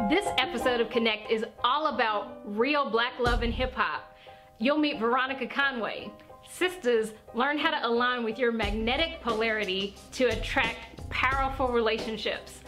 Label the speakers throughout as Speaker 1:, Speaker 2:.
Speaker 1: This episode of Connect is all about real black love and hip hop. You'll meet Veronica Conway. Sistas, learn how to align with your magnetic polarity to attract powerful relationships.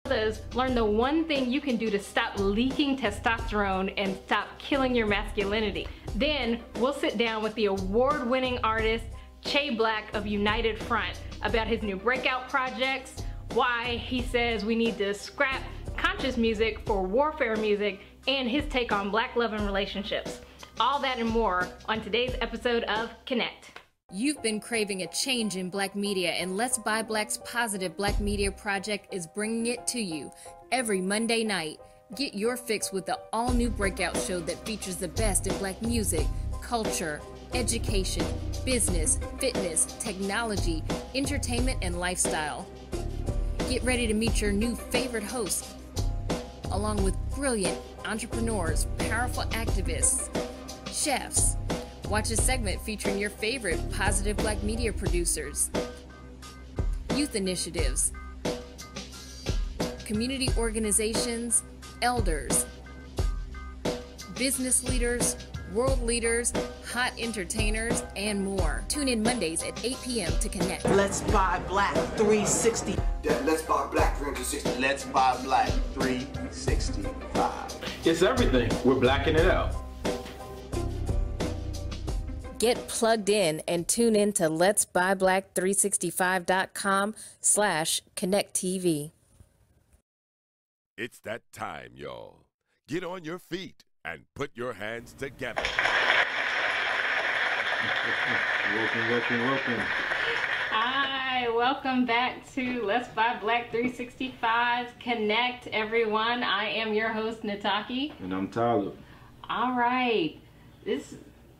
Speaker 1: Brothas, learn the one thing you can do to stop leaking testosterone and stop killing your masculinity. Then we'll sit down with the award-winning artist Che Black of United Front about his new breakout projects, why he says we need to scrap conscious music for warfare music, and his take on black love and relationships. All that and more on today's episode of Connect.
Speaker 2: You've been craving a change in black media, and Let's Buy Black's Positive Black Media Project is bringing it to you every Monday night. Get your fix with the all-new breakout show that features the best in black music, culture, education, business, fitness, technology, entertainment, and lifestyle. Get ready to meet your new favorite host, along with brilliant entrepreneurs, powerful activists, chefs. Watch a segment featuring your favorite positive black media producers, youth initiatives, community organizations, elders, business leaders, world leaders, hot entertainers, and more. Tune in Mondays at 8 p.m. to connect.
Speaker 3: Let's Buy Black 360.
Speaker 4: Let's Buy Black 360. Let's Buy Black 365.
Speaker 5: It's everything. We're blacking it out.
Speaker 2: Get plugged in and tune in to letsbuyblack365.com/connecttv.
Speaker 6: It's that time, y'all. Get on your feet and put your hands together.
Speaker 5: Welcome.
Speaker 1: Hi, welcome back to Let's Buy Black 365's Connect, everyone. I am your host, Nataki.
Speaker 5: And I'm Tyler.
Speaker 1: All right. This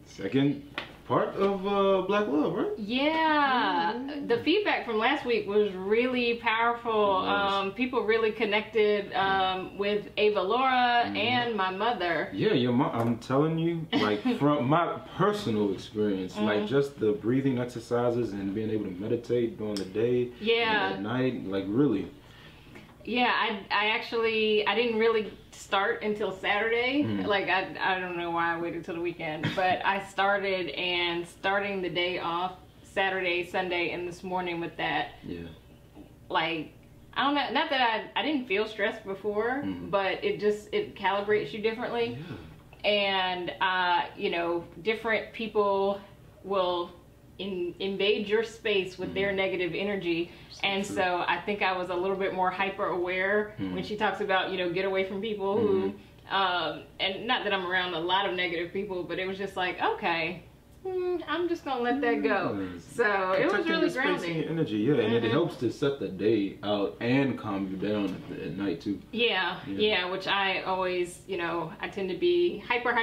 Speaker 5: Second part of Black Love, right?
Speaker 1: Yeah, the feedback from last week was really powerful. People really connected with Ava Laura and my mother.
Speaker 5: Yeah, your mom. I'm telling you, like from my personal experience, like just the breathing exercises and being able to meditate during the day, and at night, like really.
Speaker 1: Yeah, I didn't really start until Saturday. Like, I don't know why I waited till the weekend, but I starting the day off Saturday, Sunday, and this morning with that. Yeah. Like, I don't know, not that I didn't feel stressed before, but it calibrates you differently. Yeah. And, you know, different people will invade your space with their negative energy. And so I think I was a little bit more hyper aware when she talks about, you know, get away from people who, and not that I'm around a lot of negative people, but it was just like, okay, I'm just gonna let that go. So it was really grounding.
Speaker 5: Your energy, and it helps to set the day out and calm you down at night too. Yeah,
Speaker 1: which I always, you know, I tend to be hyper,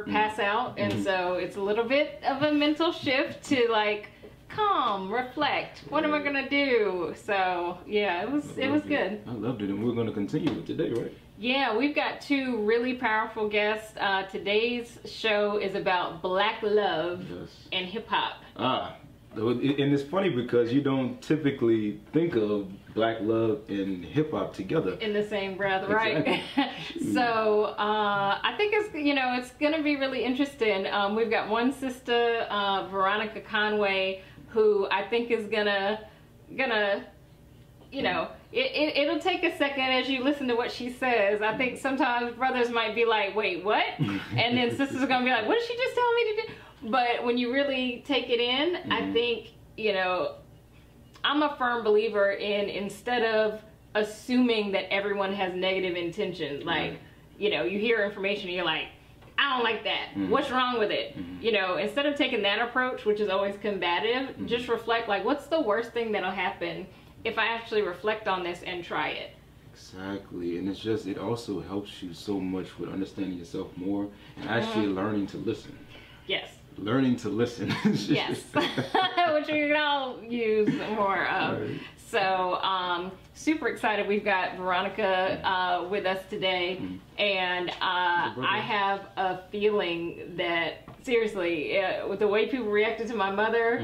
Speaker 1: pass out, and so it's a little bit of a mental shift to like calm, reflect. What am I gonna do? So yeah, it was good.
Speaker 5: I loved it, and we're gonna continue with today, right?
Speaker 1: Yeah, we've got two really powerful guests. Today's show is about black love and hip hop.
Speaker 5: And it's funny because you don't typically think of black love and hip hop together
Speaker 1: in the same breath, right? So I think it's gonna be really interesting. We've got one sister, Veronica Conway, who I think is gonna you know, it'll take a second as you listen to what she says. I think sometimes brothers might be like, wait, what? And then sisters are gonna be like, what did she just tell me to do? But when you really take it in, I think, you know, I'm a firm believer in, instead of assuming that everyone has negative intentions, like, you know, you hear information and you're like, I don't like that. What's wrong with it? You know, instead of taking that approach, which is always combative, just reflect, like, what's the worst thing that'll happen if I actually reflect on this and try it?
Speaker 5: Exactly, and it also helps you so much with understanding yourself more and actually learning to listen. Yes. Learning to listen.
Speaker 1: Yes, which we can all use more of. Right. So, super excited. We've got Veronica with us today, and I have a feeling that, seriously, with the way people reacted to my mother,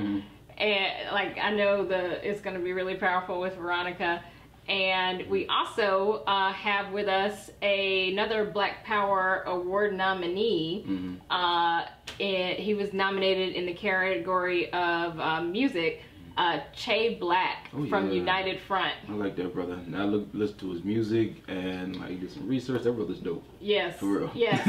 Speaker 1: and like, I know it's going to be really powerful with Veronica. And we also have with us another Black Power Award nominee. He was nominated in the category of music, Che Black from United Front.
Speaker 5: I like that brother. And I listened to his music and like did some research. That brother's dope.
Speaker 1: Yes.
Speaker 5: For real.
Speaker 1: Yes.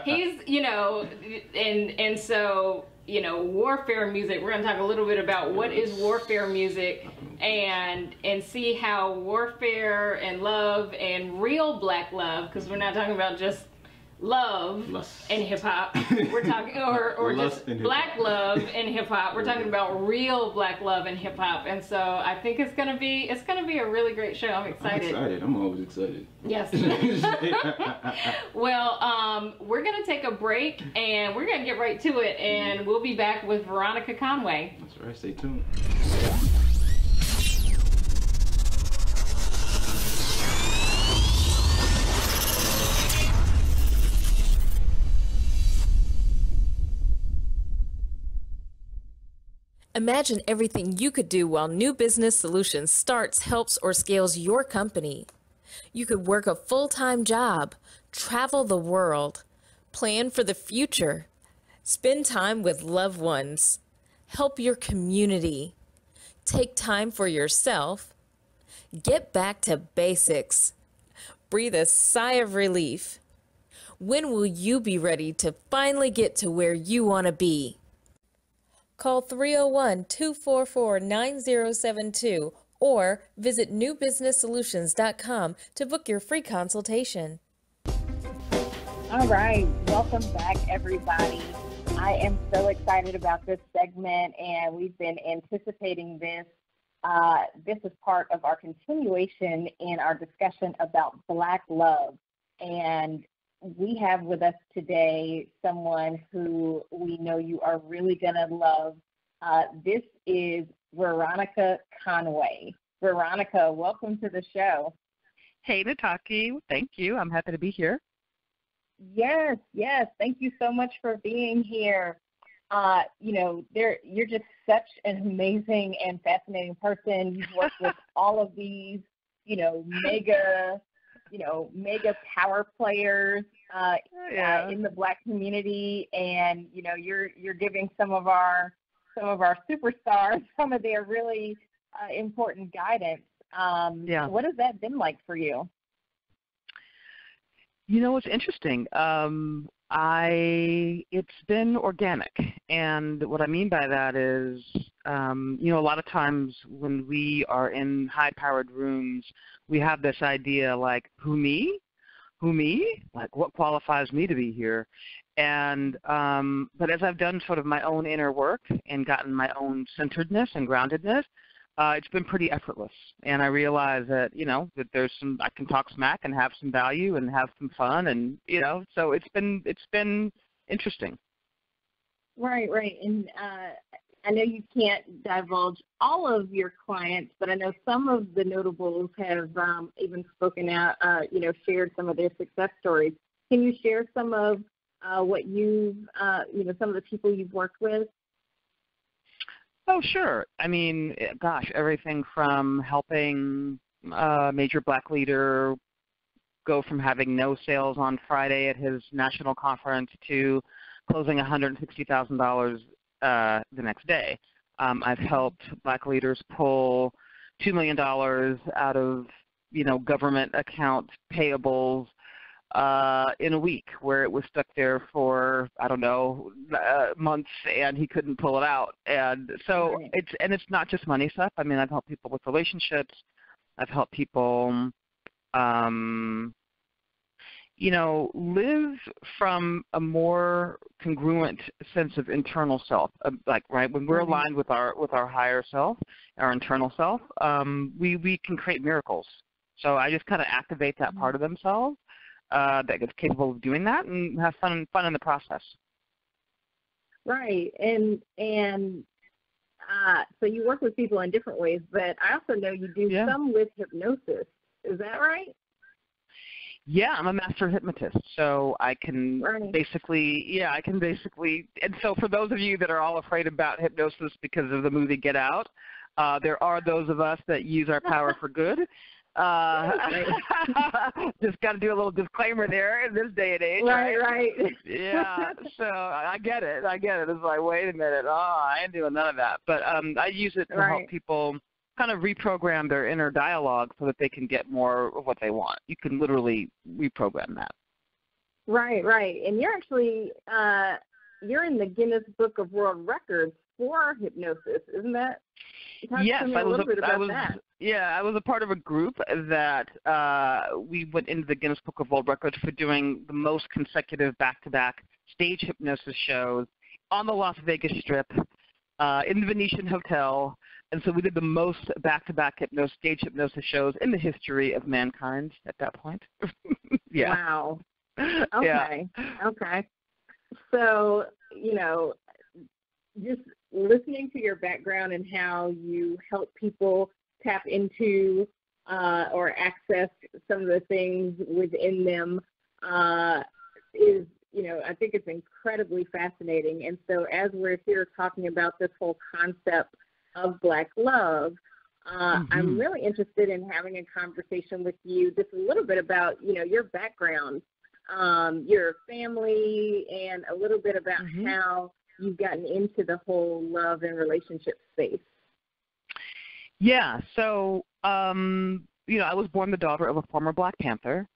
Speaker 1: He's, you know, and so, you know, warfare music. We're going to talk a little bit about what is warfare music and see how warfare and love and real Black love, because we're not talking about just love in hip hop. We're talking or just Black love in hip hop. We're talking about real Black love in hip hop, and so I think it's gonna be a really great show. I'm excited.
Speaker 5: I'm always excited.
Speaker 1: Yes. Well, we're gonna take a break and we're gonna get right to it, and we'll be back with Veronica Conway.
Speaker 5: That's right. Stay tuned.
Speaker 2: Imagine everything you could do while New Business Solutions starts, helps, or scales your company. You could work a full-time job, travel the world, plan for the future, spend time with loved ones, help your community, take time for yourself, get back to basics, breathe a sigh of relief. When will you be ready to finally get to where you want to be? Call 301-244-9072 or visit newbusinesssolutions.com to book your free consultation.
Speaker 7: All right, welcome back, everybody. I am so excited about this segment, and we've been anticipating this. This is part of our continuation in our discussion about Black love, and we have with us today someone who we know you are really going to love. This is Veronica Conway. Veronica, welcome to the show.
Speaker 8: Hey, Nataki. Thank you. I'm happy to be here.
Speaker 7: Yes. Thank you so much for being here. You know, you're just such an amazing and fascinating person. You've worked with all of these, mega power players in the Black community, and you're giving some of our superstars some of their really important guidance. What has that been like for you?
Speaker 8: It's interesting. It's been organic, and what I mean by that is, a lot of times when we are in high-powered rooms, we have this idea like, who me? Like, what qualifies me to be here? And but as I've done sort of my own inner work and gotten my own centeredness and groundedness, it's been pretty effortless. And I realize that, that there's I can talk smack and have some value and have some fun, and so it's been interesting.
Speaker 7: Right. And I know you can't divulge all of your clients, but I know some of the notables have even spoken out, shared some of their success stories. Can you share some of what you've, some of the people you've worked with?
Speaker 8: Oh, sure. I mean, gosh, everything from helping a major Black leader go from having no sales on Friday at his national conference to closing $160,000 the next day. I've helped Black leaders pull $2 million out of, government account payables in a week, where it was stuck there for, months, and he couldn't pull it out. And so it's not just money stuff. I mean, I've helped people with relationships. I've helped people live from a more congruent sense of internal self. When we're aligned with our higher self, our internal self, we can create miracles. So I just kind of activate that part of themselves that is capable of doing that, and have fun in the process.
Speaker 7: Right, and so you work with people in different ways, but I also know you do some with hypnosis. Is that right?
Speaker 8: Yeah, I'm a master hypnotist, so I can basically, and so for those of you that are all afraid about hypnosis because of the movie Get Out, There are those of us that use our power for good. Just got to do a little disclaimer there in this day and age.
Speaker 7: Right.
Speaker 8: Yeah, so I get it. It's like, wait a minute. I ain't doing none of that. But I use it to help people kind of reprogram their inner dialogue so that they can get more of what they want. You can literally reprogram that. Right.
Speaker 7: And you're actually, you're in the Guinness Book of World Records for hypnosis, isn't that?
Speaker 8: Yes, I was a part of a group that we went into the Guinness Book of World Records for doing the most consecutive back-to-back stage hypnosis shows on the Las Vegas Strip in the Venetian Hotel. And so we did the most back-to-back stage hypnosis shows in the history of mankind at that point. Yeah.
Speaker 7: Wow. Okay. So, just listening to your background and how you help people tap into or access some of the things within them is, I think it's incredibly fascinating. And so as we're here talking about this whole concept of Black love, I'm really interested in having a conversation with you just a little bit about, your background, your family, and a little bit about how you've gotten into the whole love and relationship space.
Speaker 8: Yeah, so, I was born the daughter of a former Black Panther,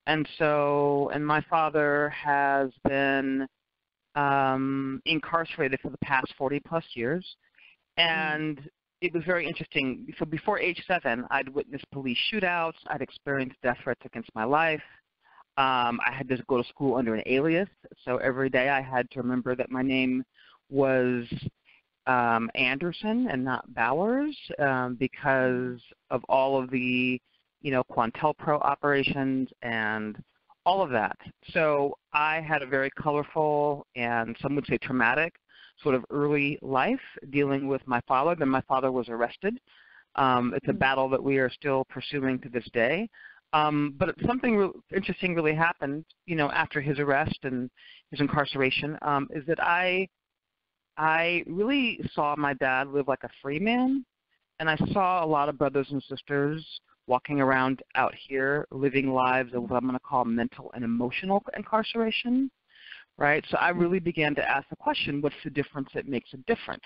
Speaker 8: and my father has been incarcerated for the past 40-plus years, and it was very interesting. So before age 7, I'd witnessed police shootouts. I'd experienced death threats against my life. I had to go to school under an alias, so every day I had to remember that my name was Anderson and not Bowers because of all of the, COINTELPRO operations and all of that. So I had a very colorful and some would say traumatic sort of early life dealing with my father. Then my father was arrested. It's a battle that we are still pursuing to this day. But something interesting really happened, after his arrest and his incarceration, is that I really saw my dad live like a free man, and I saw a lot of brothers and sisters walking around out here living lives of what I'm going to call mental and emotional incarceration, right? So I really began to ask the question, what's the difference that makes a difference?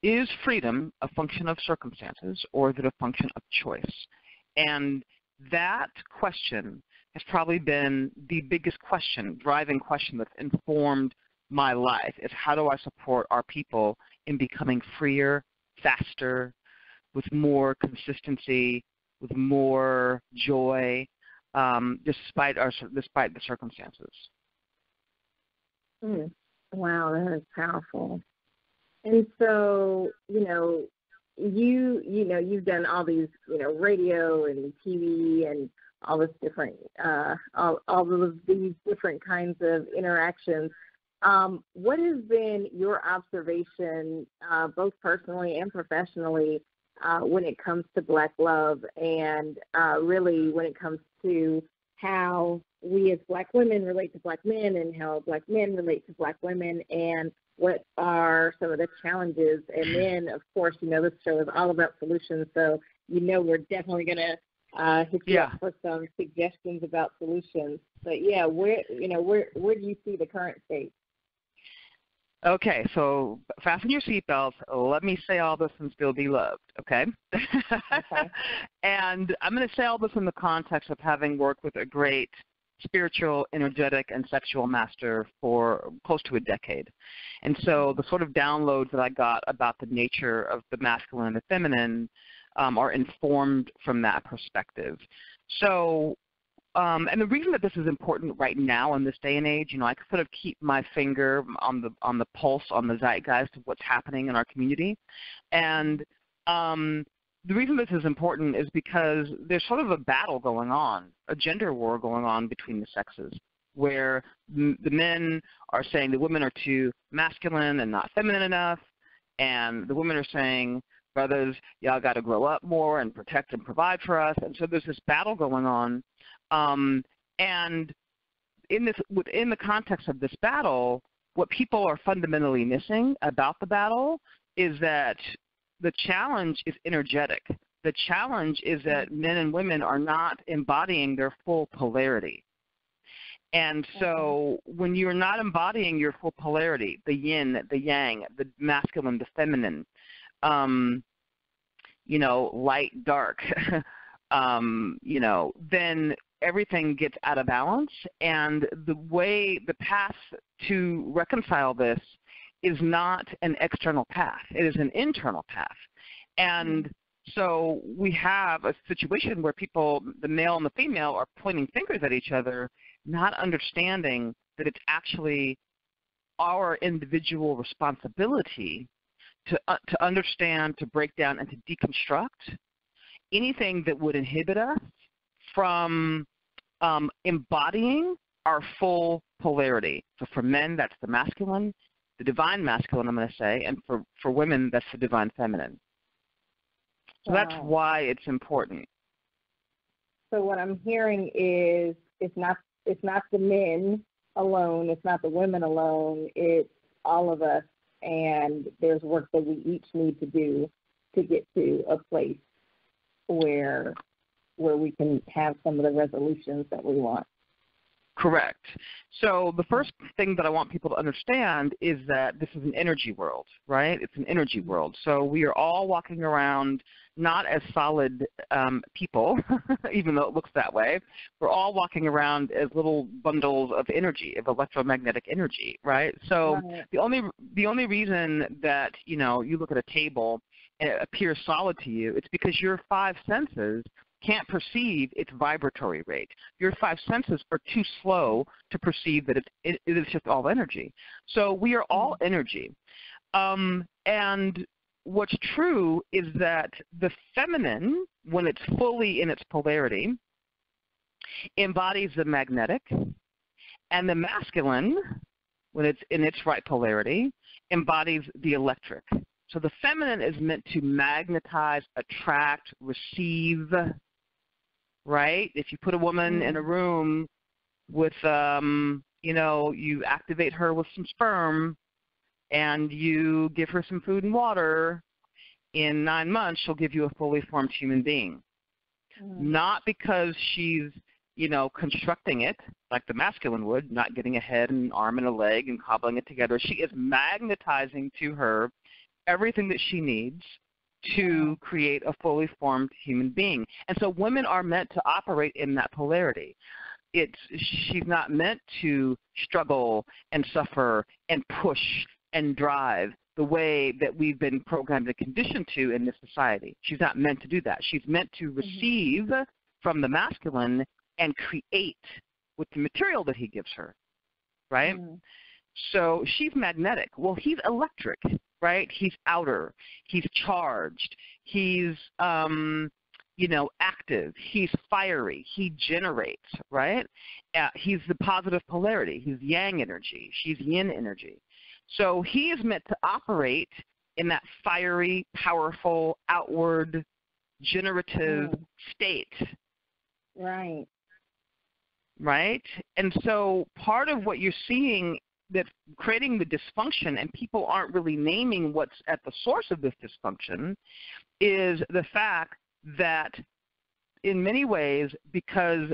Speaker 8: Is freedom a function of circumstances, or is it a function of choice? And that question has probably been the biggest question, driving question that's informed my life, is how do I support our people in becoming freer, faster, with more consistency, with more joy, despite the circumstances.
Speaker 7: Wow, that is powerful. And so, you've done all these, radio and TV and all this different, all of these different kinds of interactions. What has been your observation, both personally and professionally, when it comes to Black love, and really when it comes to how we as Black women relate to Black men, and how Black men relate to Black women, and what are some of the challenges? And then, of course, this show is all about solutions, so we're definitely going to hit you up for some suggestions about solutions. But where do you see the current state?
Speaker 8: Okay, so fasten your seatbelts. Let me say all this and still be loved, okay?
Speaker 7: Okay.
Speaker 8: And I'm going to say all this in the context of having worked with a great spiritual, energetic, and sexual master for close to a decade. And so the sort of downloads that I got about the nature of the masculine and the feminine are informed from that perspective. So, and the reason that this is important right now in this day and age, I can sort of keep my finger on the pulse, on the zeitgeist of what's happening in our community. And the reason this is important is because there's sort of a battle going on, a gender war going on between the sexes, where the men are saying the women are too masculine and not feminine enough, and the women are saying, brothers, y'all got to grow up more and protect and provide for us. And so there's this battle going on. And within the context of this battle, what people are fundamentally missing about the battle is that the challenge is energetic. The challenge is that men and women are not embodying their full polarity. And so when you're not embodying your full polarity, the yin, the yang, the masculine, the feminine, you know, light, dark, you know, then everything gets out of balance. And the path to reconcile this is not an external path. It is an internal path. And so we have a situation where people, the male and the female, are pointing fingers at each other, not understanding that it's actually our individual responsibility to understand, to break down, and to deconstruct anything that would inhibit us from embodying our full polarity. So for men, that's the masculine, the divine masculine, I'm going to say, and for women, that's the divine feminine. So that's why it's important.
Speaker 7: So what I'm hearing is it's not the men alone, it's not the women alone, it's all of us, and there's work that we each need to do to get to a place where we can have some of the resolutions that we want.
Speaker 8: Correct. So the first thing that I want people to understand is that this is an energy world, right? It's an energy world. So we are all walking around not as solid people, even though it looks that way. We're all walking around as little bundles of energy, of electromagnetic energy, right? So the only reason that, you know, you look at a table and it appears solid to you, it's because your five senses can't perceive its vibratory rate. Your five senses are too slow to perceive that it is just all energy. So we are all energy. And what's true is that the feminine, when it's fully in its polarity, embodies the magnetic, and the masculine, when it's in its right polarity, embodies the electric. So the feminine is meant to magnetize, attract, receive, right? If you put a woman in a room with, you know, you activate her with some sperm and you give her some food and water, in 9 months she'll give you a fully formed human being. Not because she's, you know, constructing it like the masculine would, not getting a head and an arm and a leg and cobbling it together. She is magnetizing to her everything that she needs to create a fully formed human being. And so women are meant to operate in that polarity. She's not meant to struggle and suffer and push and drive the way that we've been programmed and conditioned to in this society. She's not meant to do that. She's meant to receive from the masculine and create with the material that he gives her, right? So she's magnetic. Well, he's electric, right? He's outer. He's charged. He's, you know, active. He's fiery. He generates, right? He's the positive polarity. He's yang energy. She's yin energy. So he is meant to operate in that fiery, powerful, outward, generative state.
Speaker 7: Right.
Speaker 8: Right? And so part of what you're seeing that's creating the dysfunction, and people aren't really naming what's at the source of this dysfunction, is the fact that in many ways, because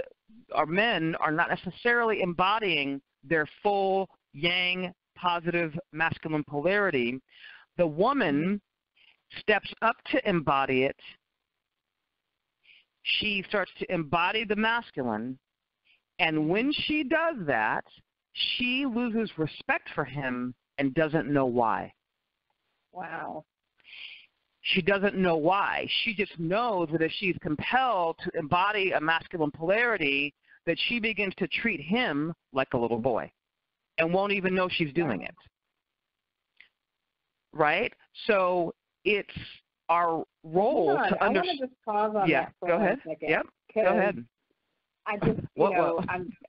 Speaker 8: our men are not necessarily embodying their full yang, positive, masculine polarity, the woman steps up to embody it. She starts to embody the masculine, and when she does that, she loses respect for him and doesn't know why.
Speaker 7: Wow.
Speaker 8: She doesn't know why. She just knows that if she's compelled to embody a masculine polarity, that she begins to treat him like a little boy and won't even know she's doing it. Right? So it's our role to understand.
Speaker 7: I want to just pause on that for a second.
Speaker 8: Yep, go ahead.
Speaker 7: I just,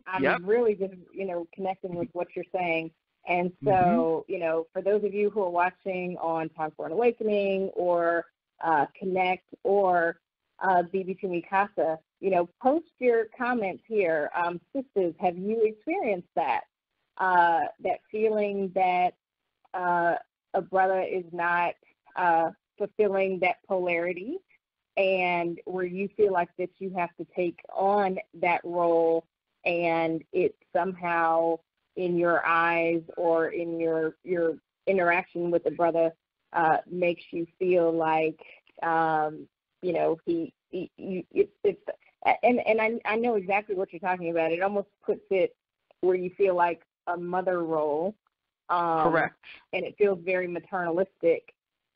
Speaker 7: I'm really just, you know, connecting with what you're saying. And so, you know, for those of you who are watching on Time for an Awakening or Connect or BB2 Mikasa, you know, post your comments here. Sisters, have you experienced that? That feeling that a brother is not fulfilling that polarity, and where you feel like that you have to take on that role, and it somehow in your eyes or in your interaction with the brother makes you feel like you know, I know exactly what you're talking about. It almost puts it where you feel like a mother role.
Speaker 8: Correct.
Speaker 7: And it feels very maternalistic.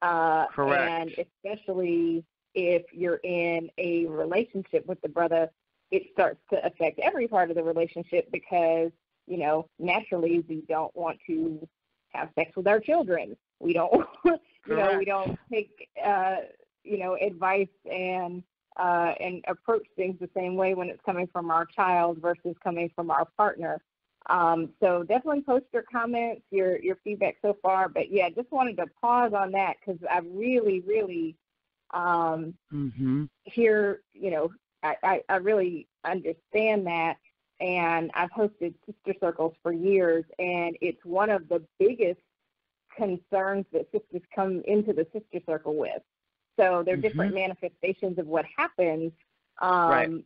Speaker 8: Correct.
Speaker 7: And especially if you're in a relationship with the brother, it starts to affect every part of the relationship because, you know, naturally we don't want to have sex with our children. We don't, you know, we don't take, you know, advice and approach things the same way when it's coming from our child versus coming from our partner. So definitely post your comments, your feedback so far. But yeah, just wanted to pause on that because I really, really hear, you know, I really understand that. And I've hosted sister circles for years, and it's one of the biggest concerns that sisters come into the sister circle with. So there are different manifestations of what happens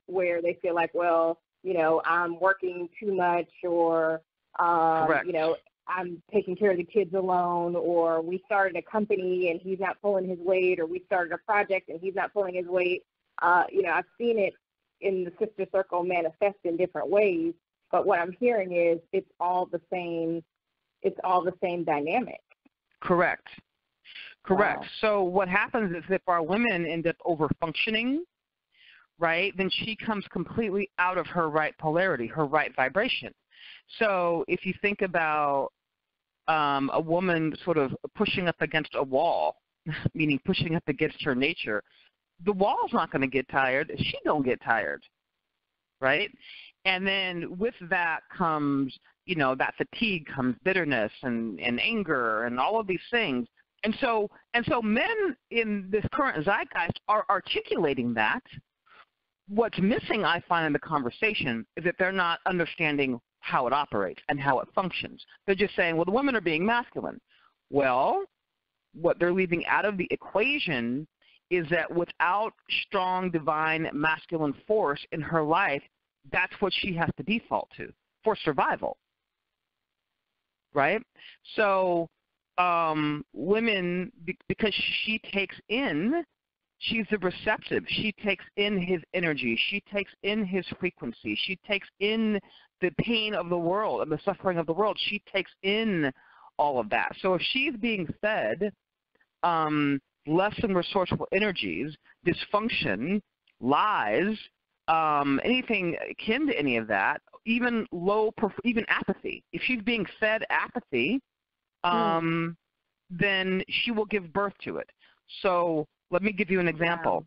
Speaker 7: where they feel like, well, you know, I'm working too much, or, you know, I'm taking care of the kids alone, or we started a company and he's not pulling his weight, or we started a project and he's not pulling his weight. You know, I've seen it in the sister circle manifest in different ways, but what I'm hearing is it's all the same dynamic.
Speaker 8: Correct. Correct.
Speaker 7: Wow.
Speaker 8: So what happens is if our women end up over-functioning, right, then she comes completely out of her right polarity, her right vibration. So if you think about a woman sort of pushing up against a wall, meaning pushing up against her nature, the wall's not going to get tired. She don't get tired, right? And then with that comes, you know, that fatigue comes bitterness and anger and all of these things. And so men in this current zeitgeist are articulating that. What's missing, I find, in the conversation is that they're not understanding how it operates and how it functions. They're just saying, well, the women are being masculine. Well, what they're leaving out of the equation is that without strong divine masculine force in her life, that's what she has to default to for survival, right? So women, because she takes in, she's the receptive. She takes in his energy. She takes in his frequency. She takes in the pain of the world and the suffering of the world. She takes in all of that. So if she's being fed less than resourceful energies, dysfunction, lies, anything akin to any of that, even even apathy. If she's being fed apathy, then she will give birth to it. So let me give you an example.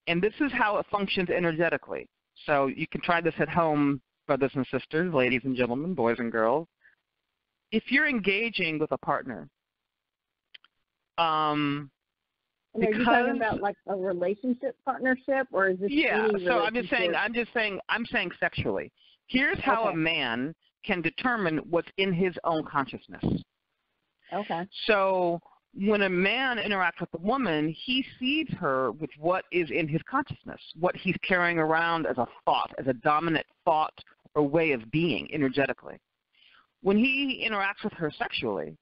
Speaker 8: And this is how it functions energetically. So you can try this at home, brothers and sisters, ladies and gentlemen, boys and girls. If you're engaging with a partner,
Speaker 7: are you talking about like a relationship partnership, or is this any
Speaker 8: so I'm saying sexually. Here's how a man can determine what's in his own consciousness.
Speaker 7: Okay.
Speaker 8: So when a man interacts with a woman, he sees her with what is in his consciousness, what he's carrying around as a thought, as a dominant thought or way of being energetically. When he interacts with her sexually,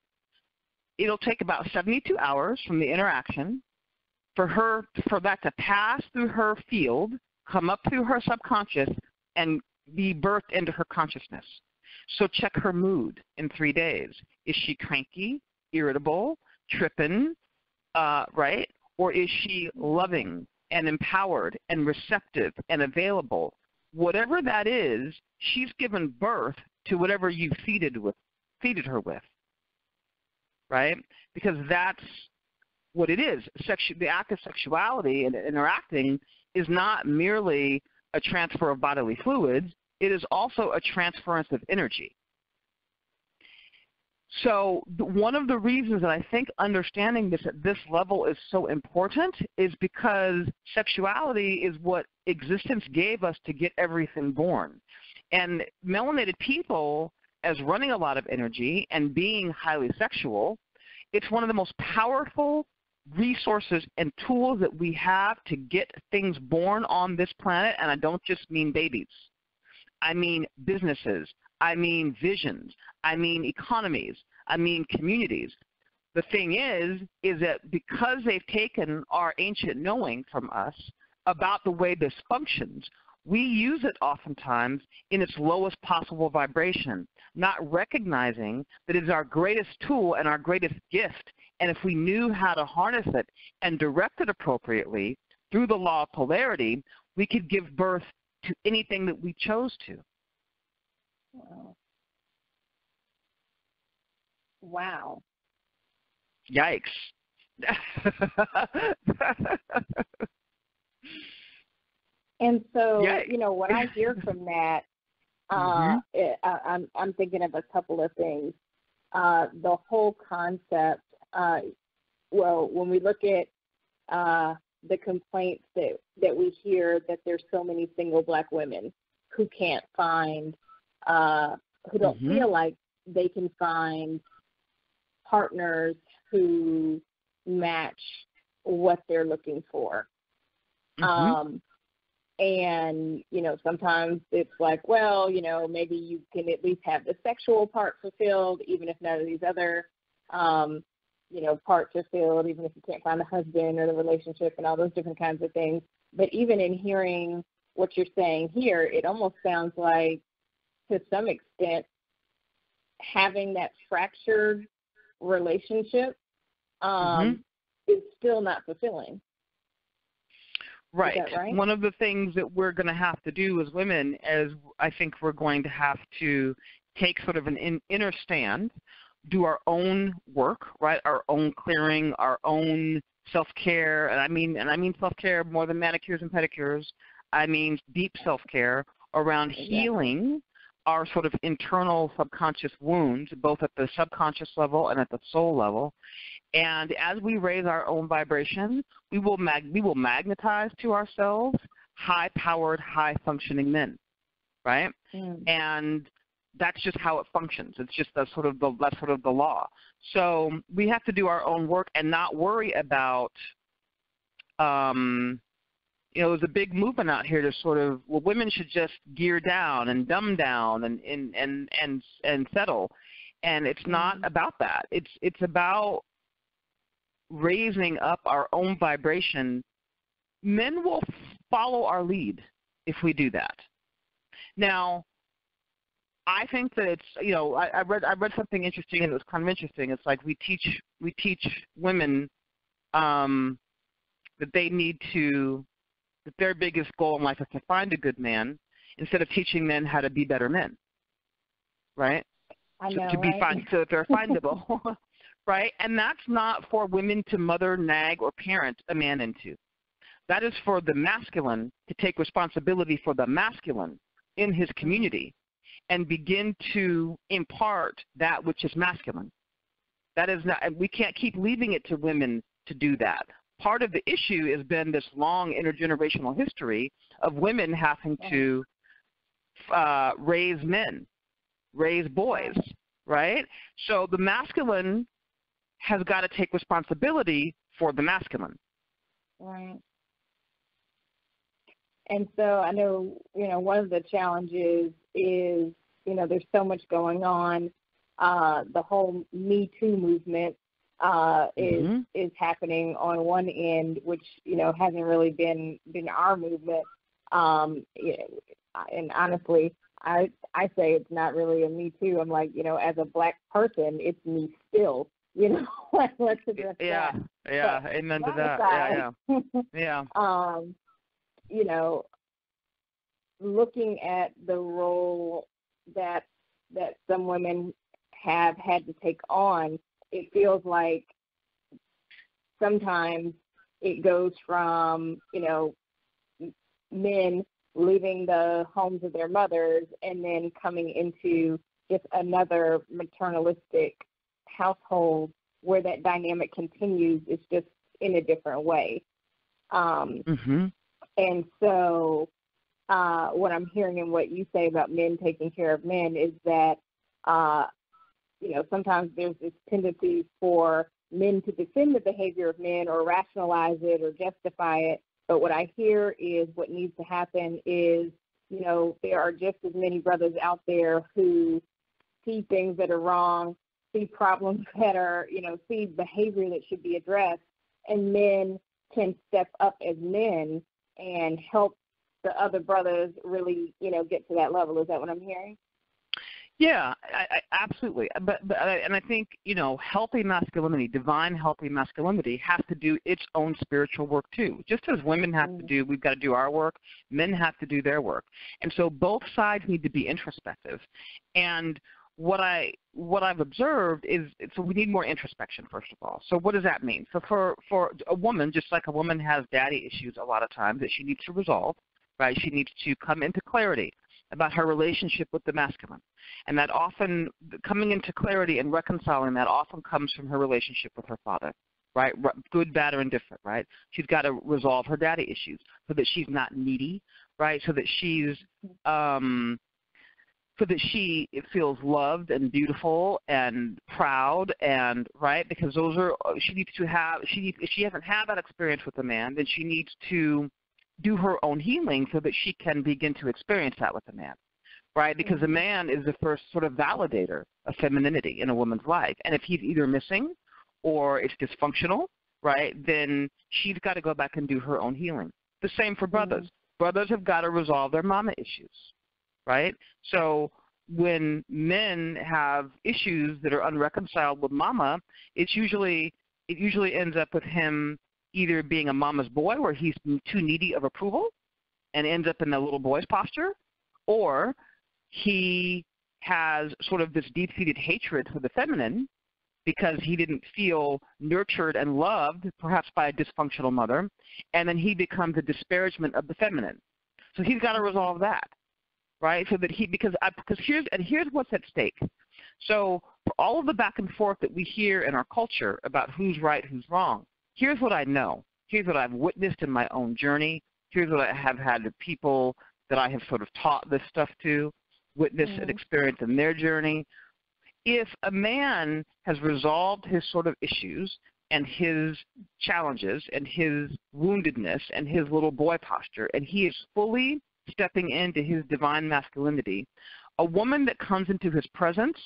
Speaker 8: it'll take about 72 hours from the interaction for that to pass through her field, come up through her subconscious, and be birthed into her consciousness. So check her mood in 3 days. Is she cranky, irritable, tripping, right? Or is she loving and empowered and receptive and available? Whatever that is, she's given birth to whatever you seeded her with, right? Because that's what it is. The act of sexuality and interacting is not merely a transfer of bodily fluids. It is also a transference of energy. So one of the reasons that I think understanding this at this level is so important is because sexuality is what existence gave us to get everything born. And melanated people, as running a lot of energy and being highly sexual, it's one of the most powerful resources and tools that we have to get things born on this planet, and I don't just mean babies. I mean businesses. I mean visions. I mean economies. I mean communities. The thing is that because they've taken our ancient knowing from us about the way this functions, we use it oftentimes in its lowest possible vibration, not recognizing that it is our greatest tool and our greatest gift. And if we knew how to harness it and direct it appropriately through the law of polarity, we could give birth to anything that we chose to.
Speaker 7: Wow.
Speaker 8: Yikes.
Speaker 7: And so,
Speaker 8: Yikes.
Speaker 7: you know, what I hear from that, I'm thinking of a couple of things. The whole concept, well, when we look at the complaints that we hear that there's so many single black women who can't find, who don't feel like they can find partners who match what they're looking for. And, you know, sometimes it's like, well, you know, maybe you can at least have the sexual part fulfilled, even if none of these other, you know, parts are filled, even if you can't find the husband or the relationship and all those different kinds of things. But even in hearing what you're saying here, it almost sounds like, to some extent, having that fractured relationship is still not fulfilling.
Speaker 8: Right.
Speaker 7: Is that right?
Speaker 8: One of the things that we're going to have to do as women is I think we're going to have to take sort of an inner stand, do our own work, right? Our own clearing, our own self-care, and I mean self-care more than manicures and pedicures. I mean deep self-care around healing our sort of internal subconscious wounds, both at the subconscious level and at the soul level. And as we raise our own vibration, we will magnetize to ourselves high-powered, high-functioning men, right? And that's just how it functions. It's just that's sort of the law. So we have to do our own work and not worry about, you know, there's a big movement out here to sort of, well, women should just gear down and dumb down and settle, and it's not about that. It's about raising up our own vibration. Men will follow our lead if we do that. Now, I think that it's, you know, I read something interesting, and it was kind of interesting. It's like we teach women that they need to, that their biggest goal in life is to find a good man, instead of teaching men how to be better men, right?
Speaker 7: I know,
Speaker 8: to be
Speaker 7: right?
Speaker 8: so that they're findable, right? And that's not for women to mother, nag, or parent a man into. That is for the masculine to take responsibility for the masculine in his community and begin to impart that which is masculine. That is not, we can't keep leaving it to women to do that. Part of the issue has been this long intergenerational history of women having to raise men, raise boys, right? So the masculine has got to take responsibility for the masculine.
Speaker 7: Right. And so I know, you know, one of the challenges is, you know, there's so much going on. The whole Me Too movement is happening on one end, which, you know, hasn't really been our movement. You know, and honestly, I say it's not really a Me Too. I'm like, you know, as a black person, it's me still. You know, let's address that.
Speaker 8: Yeah, amen to that. Yeah.
Speaker 7: You know, looking at the role that some women have had to take on, it feels like sometimes it goes from, you know, men leaving the homes of their mothers and then coming into just another maternalistic household where that dynamic continues. It's just in a different way. And so what I'm hearing in what you say about men taking care of men is that, you know, sometimes there's this tendency for men to defend the behavior of men or rationalize it or justify it. But what I hear is what needs to happen is, you know, there are just as many brothers out there who see things that are wrong, see problems that are, you know, see behavior that should be addressed, and men can step up as men and help the other brothers really, you know, get to that level. Is that what I'm hearing?
Speaker 8: Yeah, I absolutely. But I think, you know, healthy masculinity, divine healthy masculinity, has to do its own spiritual work too. Just as women have to do, we've got to do our work, men have to do their work. And so both sides need to be introspective. And what I've observed is, so we need more introspection, first of all. So what does that mean? So for a woman, just like a woman has daddy issues a lot of times that she needs to resolve, right? She needs to come into clarity about her relationship with the masculine. And that often, coming into clarity and reconciling that often comes from her relationship with her father, right? Good, bad, or indifferent, right? She's got to resolve her daddy issues so that she's not needy, right? So that she's, so that she feels loved and beautiful and proud, and right, because those are, she needs to have, if she hasn't had that experience with a man, then she needs to do her own healing so that she can begin to experience that with a man, right? Because a man is the first sort of validator of femininity in a woman's life. And if he's either missing or it's dysfunctional, right, then she's got to go back and do her own healing. The same for brothers. Brothers have got to resolve their mama issues, right? So when men have issues that are unreconciled with mama, it usually ends up with him either being a mama's boy where he's too needy of approval and ends up in the little boy's posture, or he has sort of this deep-seated hatred for the feminine because he didn't feel nurtured and loved, perhaps by a dysfunctional mother, and then he becomes a disparagement of the feminine. So he's got to resolve that, right? So that because here's what's at stake. So for all of the back and forth that we hear in our culture about who's right, who's wrong, here's what I know. Here's what I've witnessed in my own journey. Here's what I have had the people that I have sort of taught this stuff to witness and experience in their journey. If a man has resolved his sort of issues and his challenges and his woundedness and his little boy posture, and he is fully stepping into his divine masculinity, a woman that comes into his presence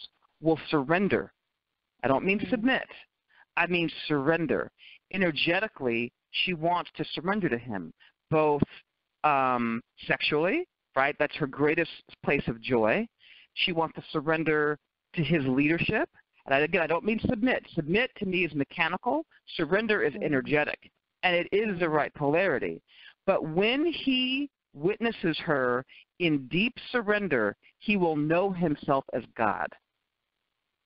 Speaker 8: will surrender. I don't mean submit. I mean surrender. Energetically, she wants to surrender to him, both sexually, right? That's her greatest place of joy. She wants to surrender to his leadership. And again, I don't mean submit. Submit to me is mechanical. Surrender is energetic. And it is the right polarity. But when he witnesses her in deep surrender, he will know himself as God.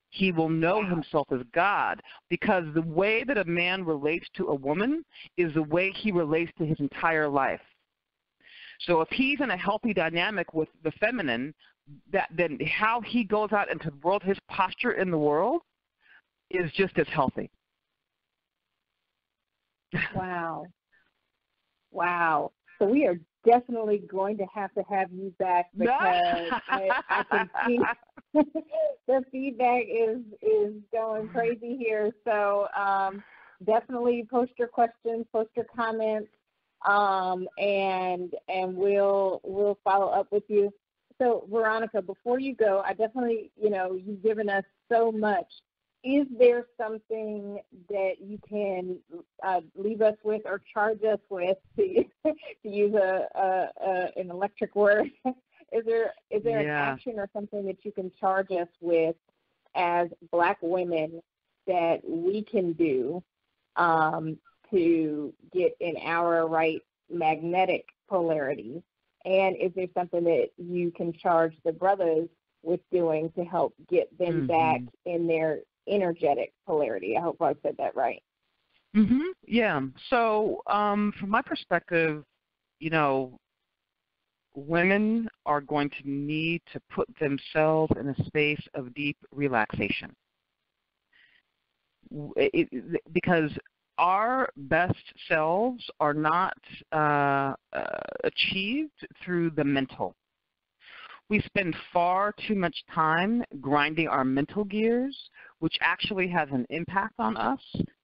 Speaker 8: He will know himself as God, because the way that a man relates to a woman is the way he relates to his entire life. So if he's in a healthy dynamic with the feminine, then how he goes out into the world, his posture in the world, is just as healthy.
Speaker 7: Wow. Wow. So we are definitely going to have you back, because I can see the feedback is going crazy here. So definitely post your questions, post your comments, and we'll follow up with you. So Veronica, before you go, I definitely, you've given us so much. Is there something that you can leave us with or charge us with, to use an electric word? Is there an action or something that you can charge us with as Black women that we can do to get in our right magnetic polarity? And is there something that you can charge the brothers with doing to help get them back in their energetic polarity? I hope I said that right.
Speaker 8: Yeah. So from my perspective, women are going to need to put themselves in a space of deep relaxation. Because our best selves are not achieved through the mental. We spend far too much time grinding our mental gears, which actually has an impact on us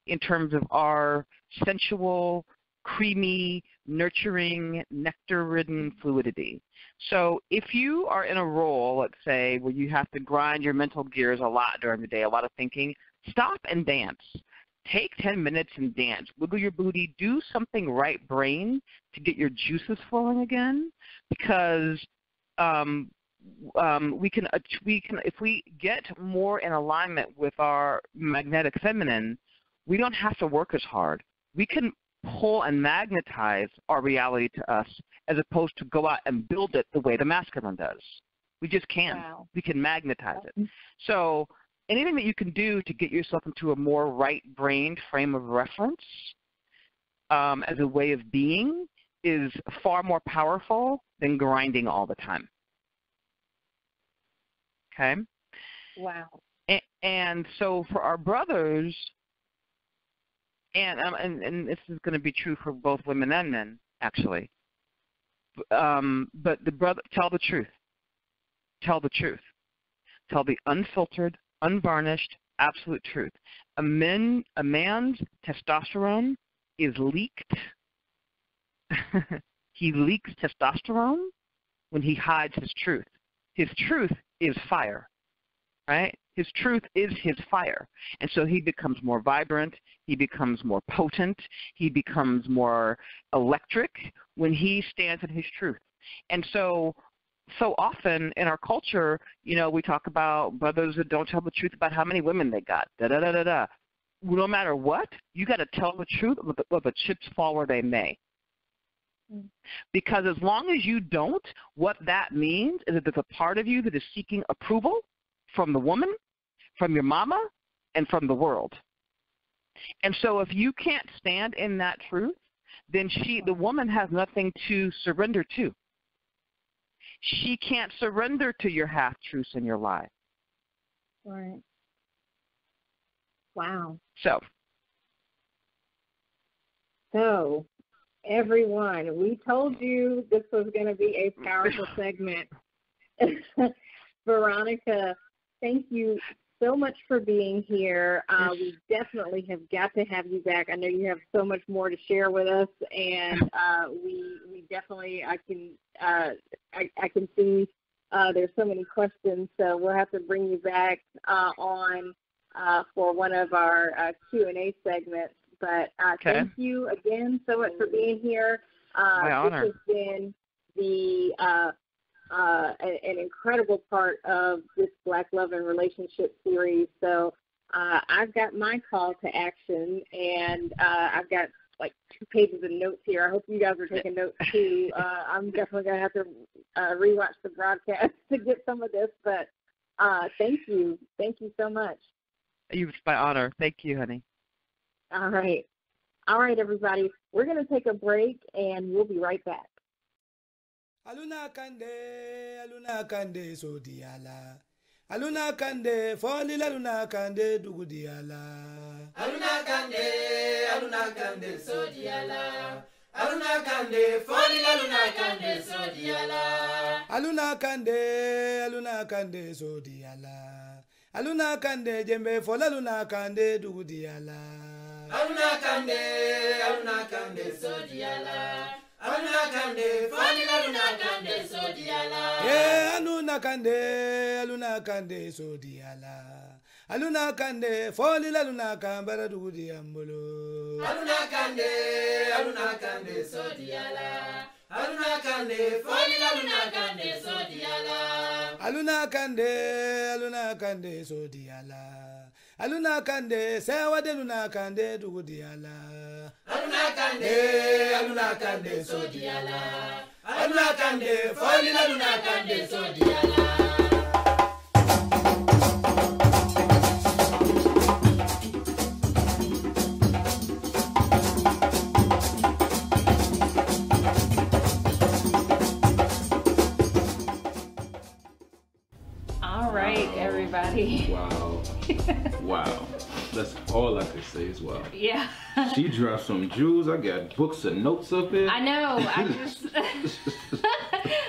Speaker 8: in terms of our sensual, creamy, nurturing, nectar-ridden fluidity. So if you are in a role, let's say, where you have to grind your mental gears a lot during the day, a lot of thinking, stop and dance. Take 10 minutes and dance. Wiggle your booty. Do something right brain to get your juices flowing again, because we can, if we get more in alignment with our magnetic feminine, we don't have to work as hard. We can pull and magnetize our reality to us as opposed to go out and build it the way the masculine does. We just can. Wow. We can magnetize it. So anything that you can do to get yourself into a more right-brained frame of reference as a way of being is far more powerful than grinding all the time. Okay?
Speaker 7: Wow.
Speaker 8: And so for our brothers, and this is going to be true for both women and men, actually, but the brother, tell the truth. Tell the truth. Tell the unfiltered, unvarnished, absolute truth. A man's testosterone is leaked. He leaks testosterone when he hides his truth. His truth is fire, right? His truth is his fire. And so he becomes more vibrant, he becomes more potent, he becomes more electric when he stands in his truth. And so often in our culture, you know, we talk about brothers that don't tell the truth about how many women they got, da-da-da-da-da. No matter what, you got to tell the truth or the chips fall where they may. Because as long as you don't, what that means is that there's a part of you that is seeking approval from the woman, from your mama, and from the world. And so if you can't stand in that truth, then the woman has nothing to surrender to. She can't surrender to your half-truths and your lie.
Speaker 7: Right. Wow. So, everyone, we told you this was going to be a powerful segment. Veronica, thank you so much for being here. We definitely have got to have you back. I know you have so much more to share with us, and we definitely, I can see there's so many questions, so we'll have to bring you back on for one of our Q&A segments. But thank you again so much for being here.
Speaker 8: My honor.
Speaker 7: This has been an incredible part of this Black Love and Relationship series. So I've got my call to action, and I've got like 2 pages of notes here. I hope you guys are taking notes too. I'm definitely going to have to rewatch the broadcast to get some of this. But thank you. Thank you so much.
Speaker 8: It's my honor. Thank you, honey.
Speaker 7: All right. All right, everybody. We're going to take a break, and we'll be right back.
Speaker 9: Aluna kande so diala. Aluna kande folila aluna kande dugu diala.
Speaker 10: Aluna kande so diala. Aluna kande folila aluna kande so diala.
Speaker 9: Aluna kande so diala. Aluna kande jembe fola aluna kande dugu diala.
Speaker 10: Aluna kande so diala. Aluna kande folila aluna kande so diala.
Speaker 9: Yeah, aluna kande so diala. Aluna kande folila aluna kambara dugu diambolo.
Speaker 10: Aluna kande so diala. Aluna kande folila aluna kande so diala.
Speaker 9: Aluna kande so diala. Aluna kande sewa de luna kande dugu diala.
Speaker 10: Aluna kande so diala. Aluna kande folila aluna kande so diala.
Speaker 1: Everybody.
Speaker 5: Wow. Wow. That's all I could say as well.
Speaker 1: Yeah.
Speaker 5: She dropped some jewels. I got books and notes up there.
Speaker 1: I know.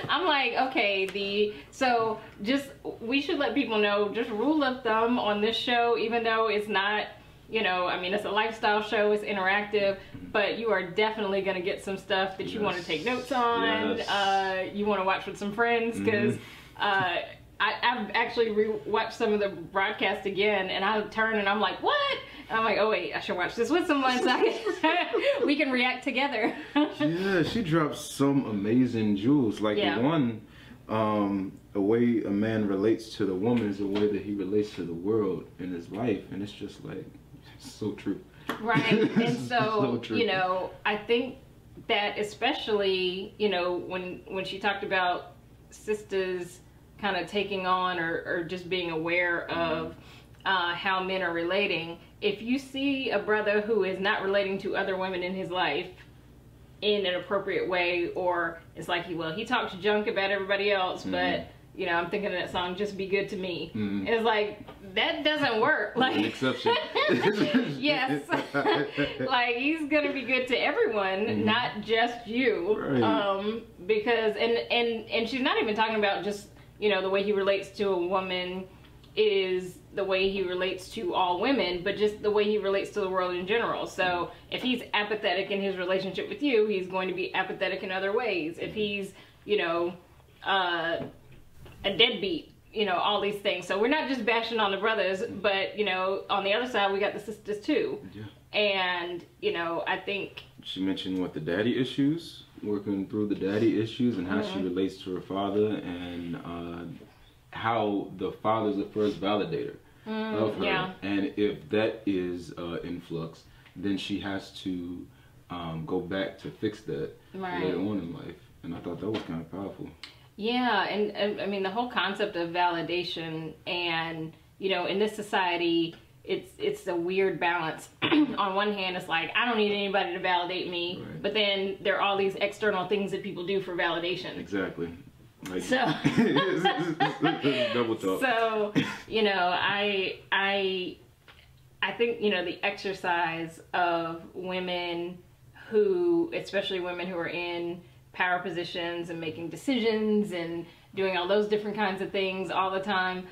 Speaker 1: I'm I'm like, okay, so just, we should let people know, just rule of thumb on this show, even though it's not, you know, I mean, it's a lifestyle show, it's interactive, but you are definitely going to get some stuff that you want to take notes on, you want to watch with some friends, because I've actually re-watched some of the broadcast again, and I turn and I'm like, what? And I'm like, oh wait, I should watch this with someone so we can react together.
Speaker 5: Yeah, she drops some amazing jewels. Like the one, the way a man relates to the woman is the way that he relates to the world in his life, and it's just like, so true.
Speaker 1: Right, and so you know, I think that especially, you know, when she talked about sisters kind of taking on or just being aware of how men are relating. If you see a brother who is not relating to other women in his life in an appropriate way, or it's like he talks junk about everybody else, but you know, I'm thinking of that song, Just Be Good to Me. It's like, that doesn't work. Like, an exception. Yes. Like, he's gonna be good to everyone, not just you. Right. Because, and she's not even talking about just, you know, the way he relates to a woman is the way he relates to all women, but just the way he relates to the world in general. So if he's apathetic in his relationship with you, he's going to be apathetic in other ways. If he's, you know, a deadbeat, you know, all these things. So we're not just bashing on the brothers, but, you know, on the other side, we got the sisters too. Yeah. And, you know, I think...
Speaker 5: She mentioned what the daddy issues, working through the daddy issues and how she relates to her father, and how the father's the first validator of her. Yeah. And if that is in flux, then she has to go back to fix that later on in life. And I thought that was kind of powerful.
Speaker 1: Yeah, and I mean, the whole concept of validation, and, you know, in this society, it's a weird balance. On one hand, it's like, I don't need anybody to validate me, but then there are all these external things that people do for validation.
Speaker 5: Exactly. Like,
Speaker 1: so,
Speaker 5: double talk.
Speaker 1: So, you know, I think, you know, the exercise of women who, especially women who are in power positions and making decisions and doing all those different kinds of things all the time,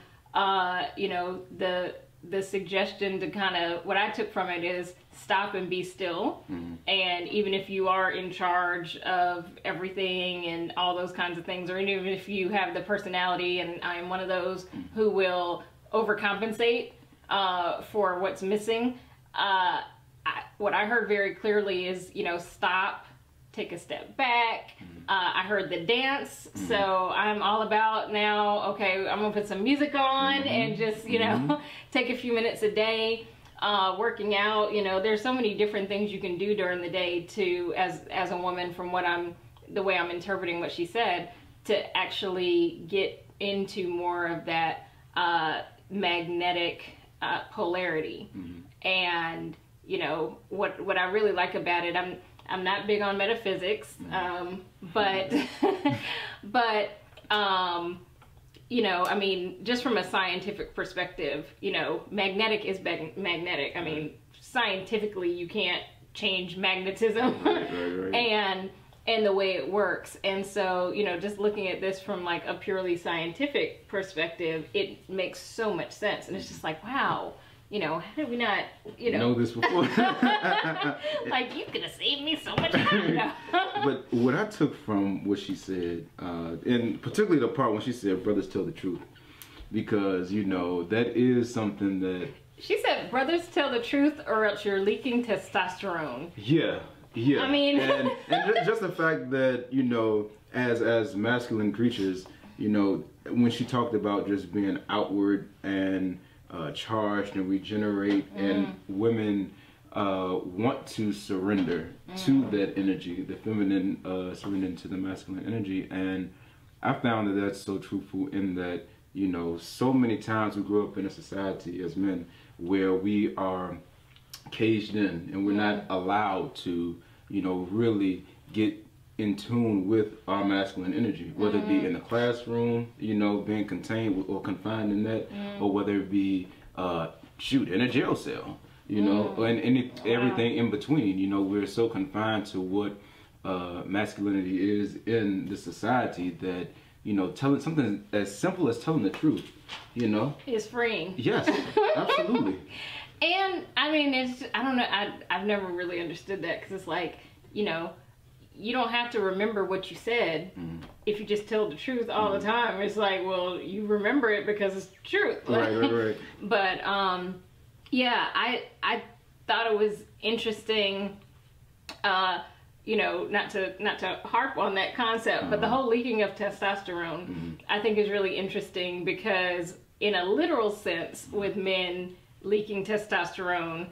Speaker 1: you know, the suggestion to kind of, what I took from it is stop and be still. And even if you are in charge of everything and all those kinds of things, or even if you have the personality, and I am one of those who will overcompensate for what's missing, what I heard very clearly is, you know, stop, take a step back. I heard the dance, so I'm all about now, okay, I'm gonna put some music on and just, you know, take a few minutes a day, working out. You know, there's so many different things you can do during the day to, as a woman, from the way I'm interpreting what she said, to actually get into more of that magnetic polarity. And, you know, what I really like about it, I'm not big on metaphysics, but you know, I mean, just from a scientific perspective, you know, magnetic is magnetic. I mean, scientifically, you can't change magnetism and the way it works. And so, you know, just looking at this from like a purely scientific perspective, it makes so much sense. And it's just like, wow. You know, how did we not, you know
Speaker 5: this before?
Speaker 1: Like, you could have saved me so much time.
Speaker 5: But what I took from what she said, and particularly the part when she said, brothers tell the truth, because, you know, that is something that...
Speaker 1: She said, brothers tell the truth or else you're leaking testosterone.
Speaker 5: Yeah, yeah.
Speaker 1: I mean...
Speaker 5: and just the fact that, you know, as masculine creatures, you know, when she talked about just being outward and... charged and regenerate, and women want to surrender to that energy, the feminine surrendering to the masculine energy. And I found that that's so truthful, in that, you know, so many times we grow up in a society as men where we are caged in and we're not allowed to, you know, really get in tune with our masculine energy, whether it be in the classroom, you know, being contained or confined in that, or whether it be in a jail cell, you know, and everything in between. You know, we're so confined to what masculinity is in the society, that, you know, telling something as simple as telling the truth, you know,
Speaker 1: is freeing.
Speaker 5: Yes, absolutely.
Speaker 1: And I mean, I don't know, I've never really understood that, because it's like, you know, you don't have to remember what you said if you just tell the truth all the time. It's like, well, you remember it because it's the truth.
Speaker 5: Right.
Speaker 1: But yeah, I thought it was interesting. You know, not to harp on that concept, but the whole leaking of testosterone, I think is really interesting, because in a literal sense, with men leaking testosterone,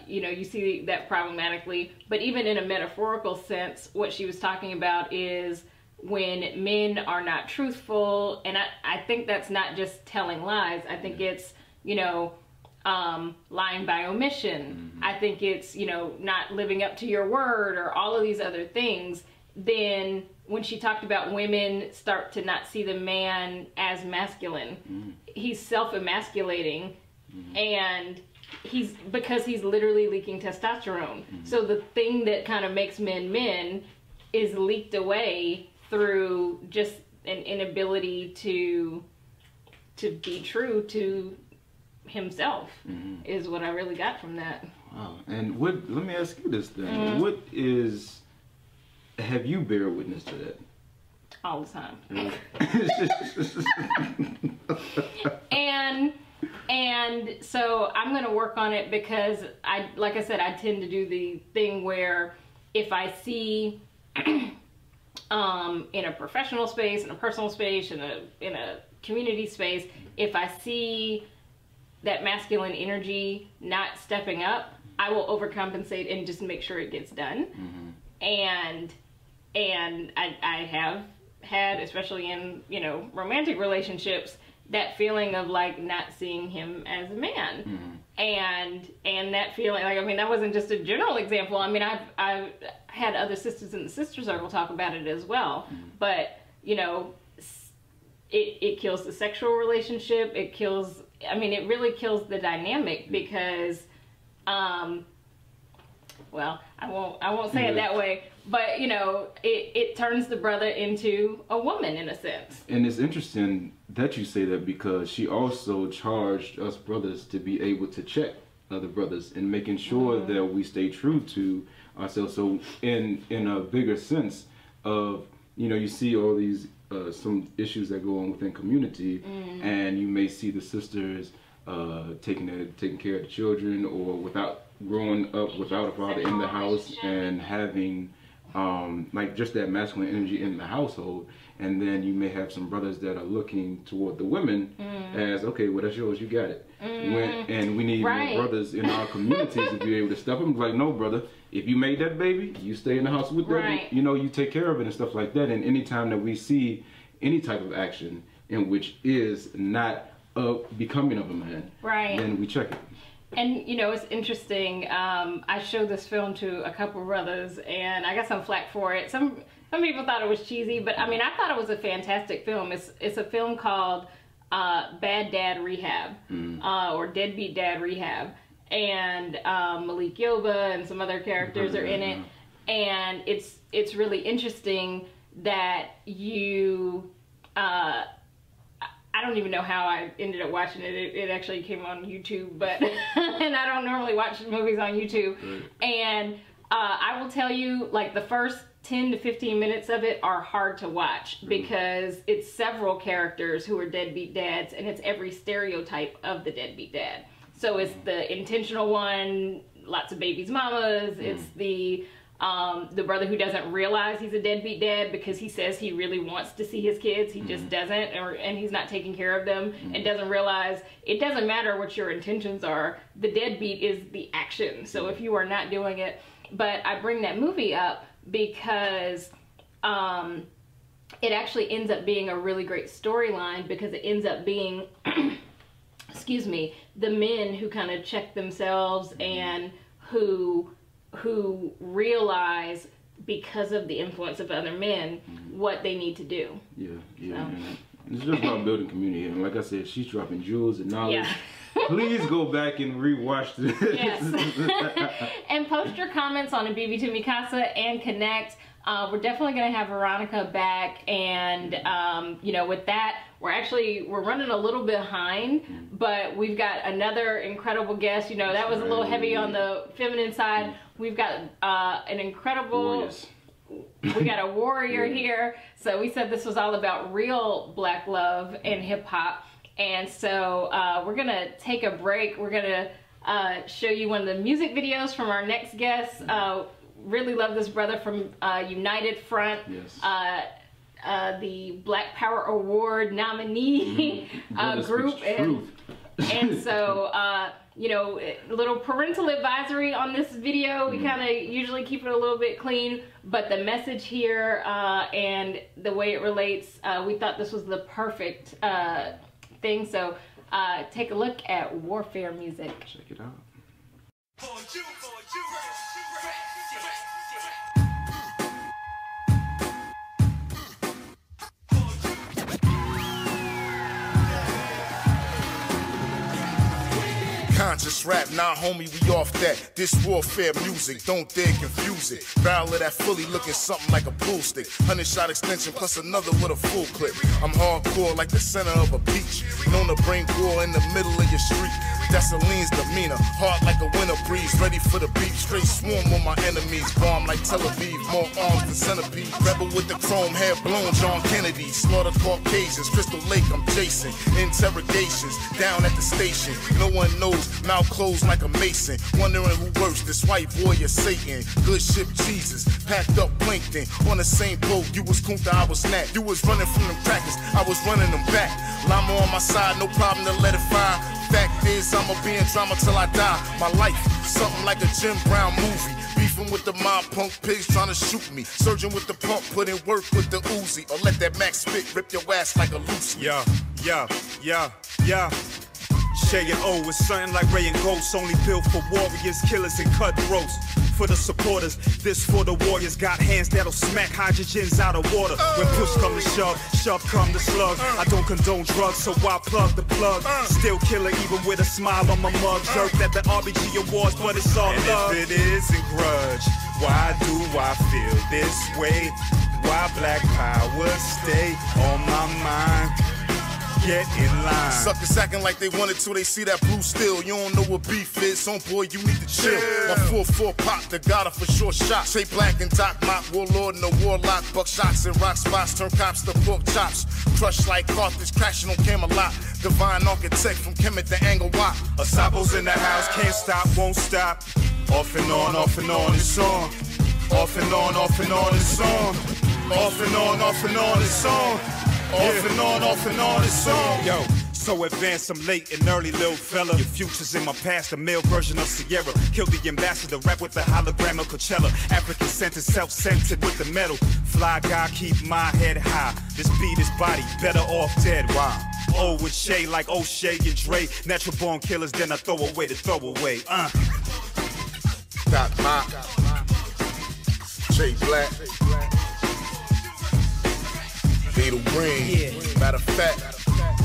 Speaker 1: you know, you see that problematically. But even in a metaphorical sense, what she was talking about is when men are not truthful, and I think that's not just telling lies. I think it's, you know, lying by omission. I think it's, you know, not living up to your word, or all of these other things. Then when she talked about women start to not see the man as masculine, he's self-emasculating, and because he's literally leaking testosterone. So the thing that kind of makes men men is leaked away through just an inability to be true to himself, is what I really got from that.
Speaker 5: Wow. And let me ask you this then. Have you bear witness to that?
Speaker 1: All the time.
Speaker 5: Really?
Speaker 1: And so I'm going to work on it, because like I said, I tend to do the thing where if I see in a professional space, in a personal space, in a community space, if I see that masculine energy not stepping up, I will overcompensate and just make sure it gets done. And I have had, especially in, you know, romantic relationships, that feeling of like not seeing him as a man. And that feeling, like, I mean, that wasn't just a general example. I mean, I've had other sisters in the sister circle talk about it as well. But, you know, it kills the sexual relationship. It kills, I mean, it really kills the dynamic, because, well, I won't say it that way, but, you know, it turns the brother into a woman in a sense.
Speaker 5: And it's interesting that you say that, because she also charged us brothers to be able to check other brothers and making sure that we stay true to ourselves. So in a bigger sense of, you know, you see all these some issues that go on within community, and you may see the sisters taking care of the children, or growing up without a father in the house, and having like just that masculine energy in the household. And then you may have some brothers that are looking toward the women as, okay, well, that's yours, you got it. And we need more brothers in our communities to be able to step up. Like, no, brother, if you made that baby, you stay in the house with that, you know, you take care of it and stuff like that. And anytime that we see any type of action in which is not becoming of a man, then we check it.
Speaker 1: And, you know, it's interesting. I showed this film to a couple brothers, and I got some flack for it. Some people thought it was cheesy, but I mean, I thought it was a fantastic film. It's a film called Bad Dad Rehab, or Deadbeat Dad Rehab. And Malik Yoba and some other characters are in it. And it's really interesting that you... I don't even know how I ended up watching it. It actually came on YouTube, but and I don't normally watch movies on YouTube. And I will tell you, like, the first 10 to 15 minutes of it are hard to watch, because it's several characters who are deadbeat dads, and it's every stereotype of the deadbeat dad. So it's the intentional one, lots of babies' mamas. It's the brother who doesn't realize he's a deadbeat dad because he says he really wants to see his kids. He just doesn't, and he's not taking care of them, and doesn't realize it doesn't matter what your intentions are. The deadbeat is the action. So if you are not doing it, but I bring that movie up because it actually ends up being a really great storyline, because it ends up being, excuse me, the men who kind of check themselves and who realize, because of the influence of other men, what they need to do.
Speaker 5: Yeah. It's just about building community. And like I said, she's dropping jewels and knowledge. Please go back and rewatch this.
Speaker 1: Yes. And post your comments on the BB to Mikasa and connect. We're definitely going to have Veronica back, and you know, with that, we're running a little behind, but we've got another incredible guest. You know, that was a little heavy on the feminine side. We've got an incredible, we got a warrior here. So we said this was all about real Black love and hip hop. And so we're gonna take a break. We're gonna show you one of the music videos from our next guest. Really love this brother from United Front. Yes. The Black Power Award nominee group. And so, you know, a little parental advisory on this video. We kind of usually keep it a little bit clean, but the message here and the way it relates, we thought this was the perfect thing. So take a look at Warfare music.
Speaker 5: Check it out.
Speaker 11: Conscious rap, nah homie, we off that. This warfare music, don't dare confuse it. Barrel of that fully looking something like a pool stick. 100-shot extension plus another with a full clip. I'm hardcore like the center of a beach. Known to bring war in the middle of your street. That's Celine's demeanor, hard like a winter breeze. Ready for the beat, straight swarm on my enemies. Bomb like Tel Aviv, more arms than centipede. Rebel with the chrome hair blown, John Kennedy. Slaughter Caucasians, Crystal Lake, I'm Jason. Interrogations, down at the station. No one knows, mouth closed like a mason. Wondering who worse, this white boy or Satan. Good ship Jesus, packed up plankton. On the same boat, you was Kunta, I was Nat. You was running from them crackers, I was running them back. Llama on my side, no problem to let it fire. Fact is, I'ma be in drama till I die. My life, something like a Jim Brown movie. Beefing with the mob, punk pigs trying to shoot me. Surging with the pump, put in work with the Uzi. Or let that Max spit rip your ass like a loose.
Speaker 12: Yeah. Shay and O is something like Ray and Ghost, only built for warriors, killers, and cutthroats. For the supporters, this for the warriors. Got hands that'll smack hydrogens out of water. When push come to shove, shove come to slug. I don't condone drugs, so why plug the plug? Still killer even with a smile on my mug. Jerked at the RBG Awards, but it's all love. If it isn't grudge, why do I feel this way? Why black power stay on my mind? Get in line.
Speaker 11: Suckers acting like they wanted to, they see that blue steel. You don't know what beef is, son boy, you need to chill. My 4-4 pop, the gotta for sure shot. Straight black and Doc Mop, warlord and a warlock. Buckshots and rock spots, turn cops to pork chops. Crush like Carthage, crashing on Camelot. Divine architect from Kemet to Anglewatt.
Speaker 12: Asabo's in the house, can't stop, won't stop. Off and on, it's on. Off and on, it's on. Off and on, it's on. Off and on, it's on. Yo, so advanced, I'm late and early, little fella. Your future's in my past, the male version of Sierra. Kill the ambassador, rap with the hologram of Coachella. African-centered, self-centered with the metal. Fly guy, keep my head high. This beat is body, better off dead. Why? O with Shay like O'Shea and Dre. Natural born killers, then I throw away the throwaway.
Speaker 11: Doc Mop, Jay Black, Beetle Green, matter of fact.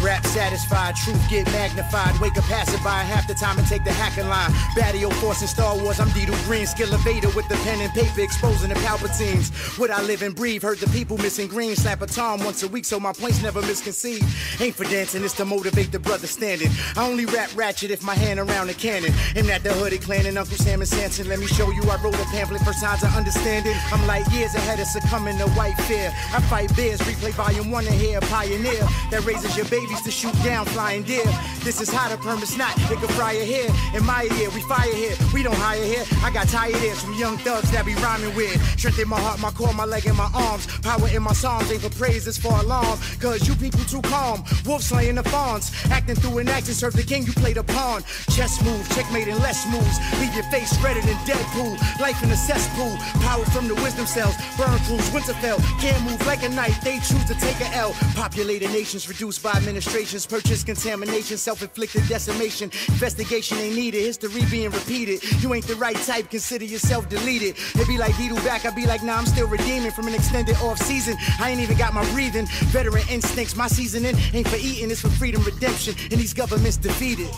Speaker 13: Rap satisfied, truth get magnified. Wake up passerby half the time and take the hacking line. Battle force in Star Wars, I'm Beetle Green. Skill evader with the pen and paper, exposing the Palpatines. What I live and breathe, heard the people missing green. Slap a tom once a week so my points never misconceived. Ain't for dancing, it's to motivate the brother standing. I only rap ratchet if my hand around the cannon. Aim at the hooded clan and Uncle Sam and Samson. Let me show you, I wrote a pamphlet for signs of understanding. I'm like years ahead of succumbing to white fear. I fight bears, replay volume 1 and hear a pioneer that raises your babies to shoot down flying deer. This is how the permit's not, it can fry your hair. In my ear, we fire here, we don't hire here. I got tired ears from young thugs that be rhyming with. Strength in my heart, my core, my leg, and my arms. Power in my songs, ain't for praise, it's for alarm. Cause you people too calm, wolf slaying the fawns. Acting through an action, serve the king, you play the pawn. Chess move, checkmate and less moves. Leave your face redder than Deadpool. Life in a cesspool, power from the wisdom cells. Burn crews, Winterfell, can't move like a knife, they choose to take a L. Populated nations reduced by administrations. Purchase contamination, self-inflicted decimation. Investigation ain't needed, history being repeated. You ain't the right type, consider yourself deleted. It be like Beetle back, I be like, nah, I'm still redeeming from an extended off season. I ain't even got my breathing. Veteran instincts, my seasoning ain't for eating, it's for freedom, redemption, and these governments defeated.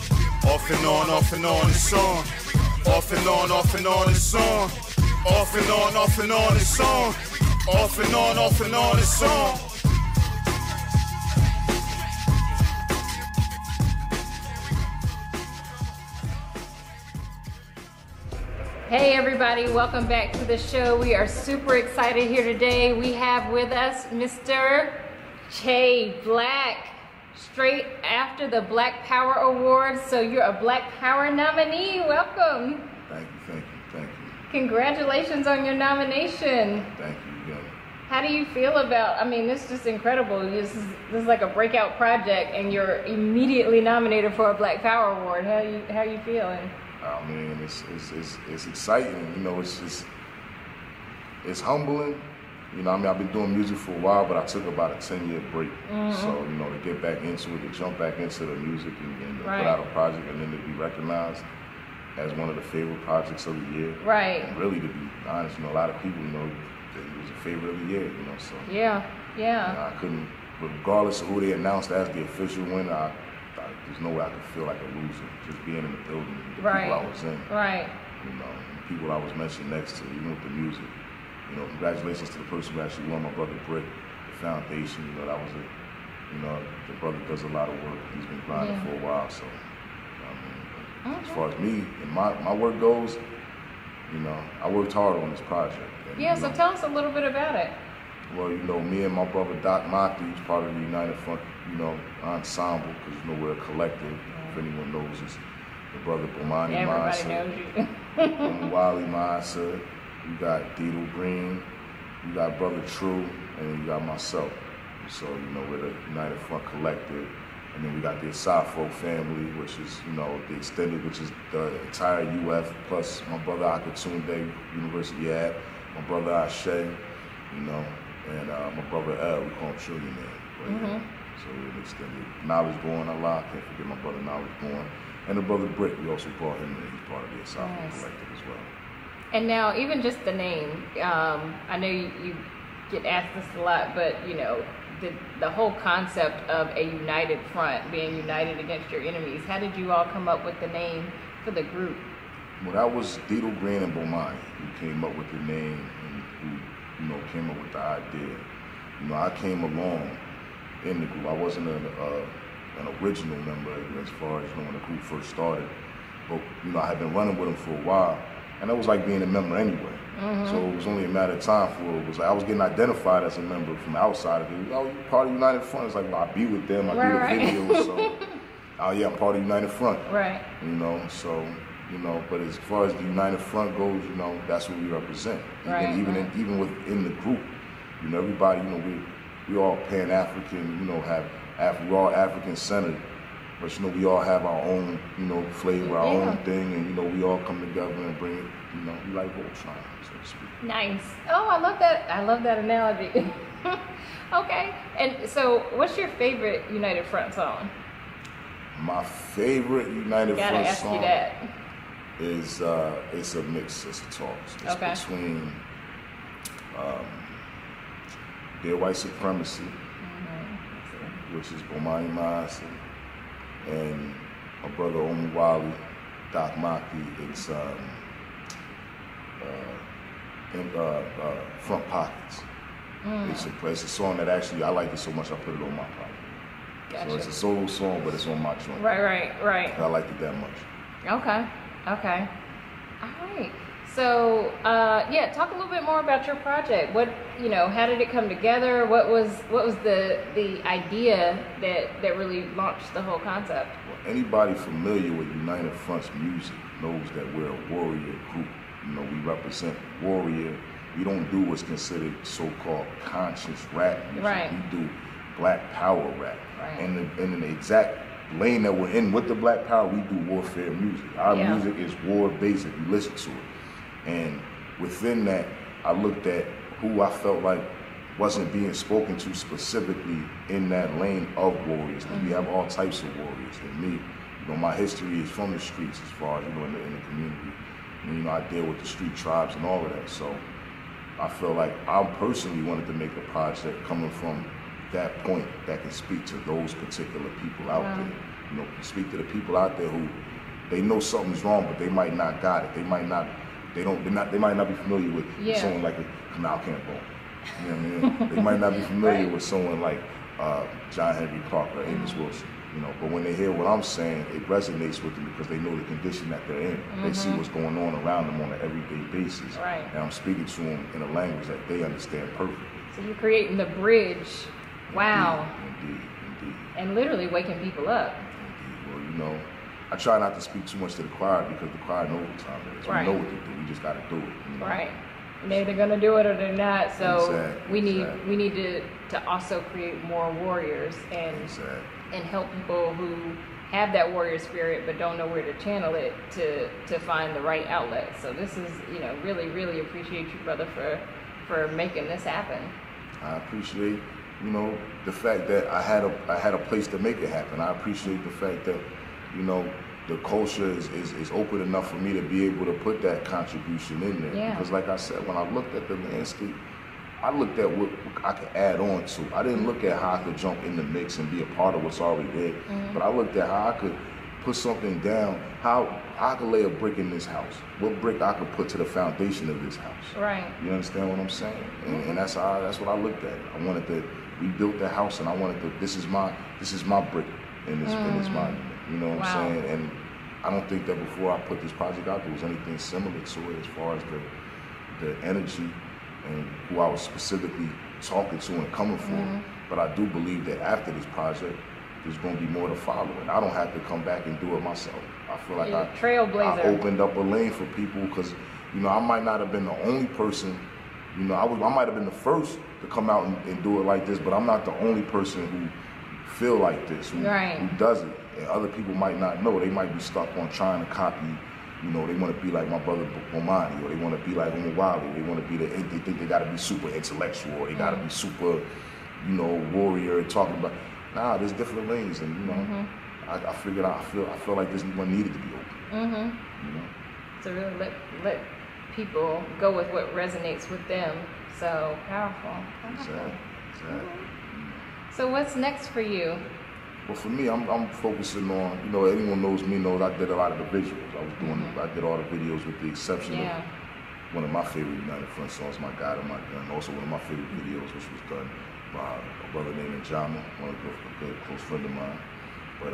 Speaker 12: Off and on, it's on. Off and on, it's on. Off and on, it's on. Off and on, it's on.
Speaker 1: Hey everybody, welcome back to the show. We are super excited here today. We have with us Mr. Che Black, straight after the Black Power Awards. So you're a Black Power nominee. Welcome.
Speaker 14: Thank you.
Speaker 1: Congratulations on your nomination.
Speaker 14: Thank you, again.
Speaker 1: How do you feel about, I mean, this is just incredible. This is like a breakout project and you're immediately nominated for a Black Power Award. How are you feeling?
Speaker 14: I mean, it's exciting. You know, it's humbling. You know, I mean, I've been doing music for a while, but I took about a 10-year break. So, you know, to get back into it, to jump back into the music and to put out a project and then to be recognized as one of the favorite projects of the year.
Speaker 1: Right.
Speaker 14: And really, to be honest, you know, a lot of people, you know, it was a favorite of the year, you know, so.
Speaker 1: Yeah.
Speaker 14: You know, I couldn't, regardless of who they announced as the official winner, there's no way I could feel like a loser just being in the building, the people I was in.
Speaker 1: Right.
Speaker 14: You know, and the people I was mentioned next to, even with the music. You know, congratulations to the person who actually won, my brother Brick, the foundation. You know, that was the brother does a lot of work. He's been grinding for a while, so. I mean, as far as me and my work goes, you know, I worked hard on this project. And,
Speaker 1: so tell us a little bit about it.
Speaker 14: Well, you know, me and my brother Doc Maki, who's part of the United Front, you know, ensemble, because, you know, we're a collective. If anyone knows us, the brother Bomani
Speaker 1: Everybody
Speaker 14: Masa,
Speaker 1: knows you.
Speaker 14: Wally Masa, you got Dito Green, you got Brother True, and then you got myself. So, you know, we're the United Front collective. And then we got the Asafo family, which is, you know, the extended, which is the entire UF, plus my brother Akatunde, University Ad, my brother Ashe, you know, and my brother El, we call him Trillionaire. So we're an extended. Knowledge Born, Allah, can't forget my brother Knowledge Born. And the brother Brick, we also brought him in. He's part of the Asafo collective as well.
Speaker 1: And now, even just the name, I know you get asked this a lot, but, you know, the whole concept of a united front, being united against your enemies, how did you all come up with the name for the group?
Speaker 14: Well, that was Dito Green and Bomani who came up with the name and who, you know, came up with the idea. You know, I came along in the group. I wasn't an original member as far as, you know, when the group first started. But, you know, I had been running with them for a while, and it was like being a member anyway. So it was only a matter of time for it. Was like I was getting identified as a member from outside of it. Oh, you're part of United Front. It's like, well, I be with them. I do the videos. So, oh yeah, I'm part of United Front.
Speaker 1: Right.
Speaker 14: You know, so, you know, but as far as the United Front goes, you know, that's what we represent. Even within the group, you know, everybody, you know, we all Pan-African, you know, we're all African-centered. But, you know, we all have our own, you know, flavor, our own thing, and, you know, we all come together and bring it, you know, we like Voltron, so to speak.
Speaker 1: Nice. Oh, I love that. I love that analogy. Okay. And so what's your favorite United Front song?
Speaker 14: My favorite United Front song is it's a mix, it's a toss. It's between Dear White Supremacy, which is Bomani Mas, and my brother Omuwali, Doc Maki, it's Front Pockets. It's a song that actually, I like it so much I put it on my project.
Speaker 1: Gotcha.
Speaker 14: So it's a solo song, but it's on my joint.
Speaker 1: Right.
Speaker 14: I like it that much.
Speaker 1: Okay. All right. So, yeah, talk a little bit more about your project. What, you know, how did it come together? What was the idea that really launched the whole concept?
Speaker 14: Well, anybody familiar with United Front's music knows that we're a warrior group. You know, we represent warrior. We don't do what's considered so-called conscious rap music.
Speaker 1: Right.
Speaker 14: We do Black Power rap.
Speaker 1: Right.
Speaker 14: And in the exact lane that we're in with the Black Power, we do warfare music. Our music is war-based if you listen to it. And within that, I looked at who I felt like wasn't being spoken to specifically in that lane of warriors. We have all types of warriors. And me, you know, my history is from the streets as far as, you know, in the community. And, you know, I deal with the street tribes and all of that. So I feel like I personally wanted to make a project coming from that point that can speak to those particular people out there. You know, speak to the people out there who they know something's wrong, but they might not got it. They might not be familiar with someone like Canal Kambon. You know what I mean? They might not be familiar with someone like John Henry Clark or Amos Wilson. You know, but when they hear what I'm saying, it resonates with them because they know the condition that they're in. They see what's going on around them on an everyday basis.
Speaker 1: Right.
Speaker 14: And I'm speaking to them in a language that they understand perfectly.
Speaker 1: So you're creating the bridge. Wow.
Speaker 14: Indeed.
Speaker 1: And literally waking people up.
Speaker 14: Indeed. Well, you know, I try not to speak too much to the choir because the choir knows what time it is.
Speaker 1: Right.
Speaker 14: We know what to do. We just got to do it. You know?
Speaker 1: Right. And they're either going to do it or they're not. So
Speaker 14: Exactly.
Speaker 1: we need to also create more warriors and help people who have that warrior spirit but don't know where to channel it to find the right outlet. So this is, you know, really, really appreciate you, brother, for making this happen.
Speaker 14: I appreciate, you know, the fact that I had a place to make it happen. I appreciate the fact that, you know, the culture is open enough for me to be able to put that contribution in there.
Speaker 1: Yeah.
Speaker 14: Because like I said, when I looked at the landscape, I looked at what I could add on to. I didn't look at how I could jump in the mix and be a part of what's already there. But I looked at how I could put something down, how I could lay a brick in this house, what brick I could put to the foundation of this house.
Speaker 1: Right.
Speaker 14: You understand what I'm saying? And that's what I looked at. I wanted to rebuild the house, and I wanted to. This is my brick in this monument. You know what I'm saying? And I don't think that before I put this project out, there was anything similar to it as far as the energy and who I was specifically talking to and coming for. But I do believe that after this project, there's going to be more to follow, and I don't have to come back and do it myself. I feel like I opened up a lane for people because, you know, I might not have been the only person. You know, I might have been the first to come out and do it like this, but I'm not the only person who feel like this, who does it. And other people might not know. They might be stuck on trying to copy. You know, they want to be like my brother Bomani, or they want to be like Umawali. They want to be they think they got to be super intellectual, or they got to be super, you know, warrior, talking about. Nah, there's different lanes, and you know, I figured out. I feel like this one needed to be open. You know,
Speaker 1: to really let people go with what resonates with them. So powerful.
Speaker 14: Exactly.
Speaker 1: So what's next for you?
Speaker 14: Well, for me, I'm focusing on, you know, anyone knows me knows I did a lot of the visuals. I did all the videos with the exception of one of my favorite United Front songs, My God and My Gun. Also one of my favorite videos, which was done by a brother named Njama, a good close friend of mine. But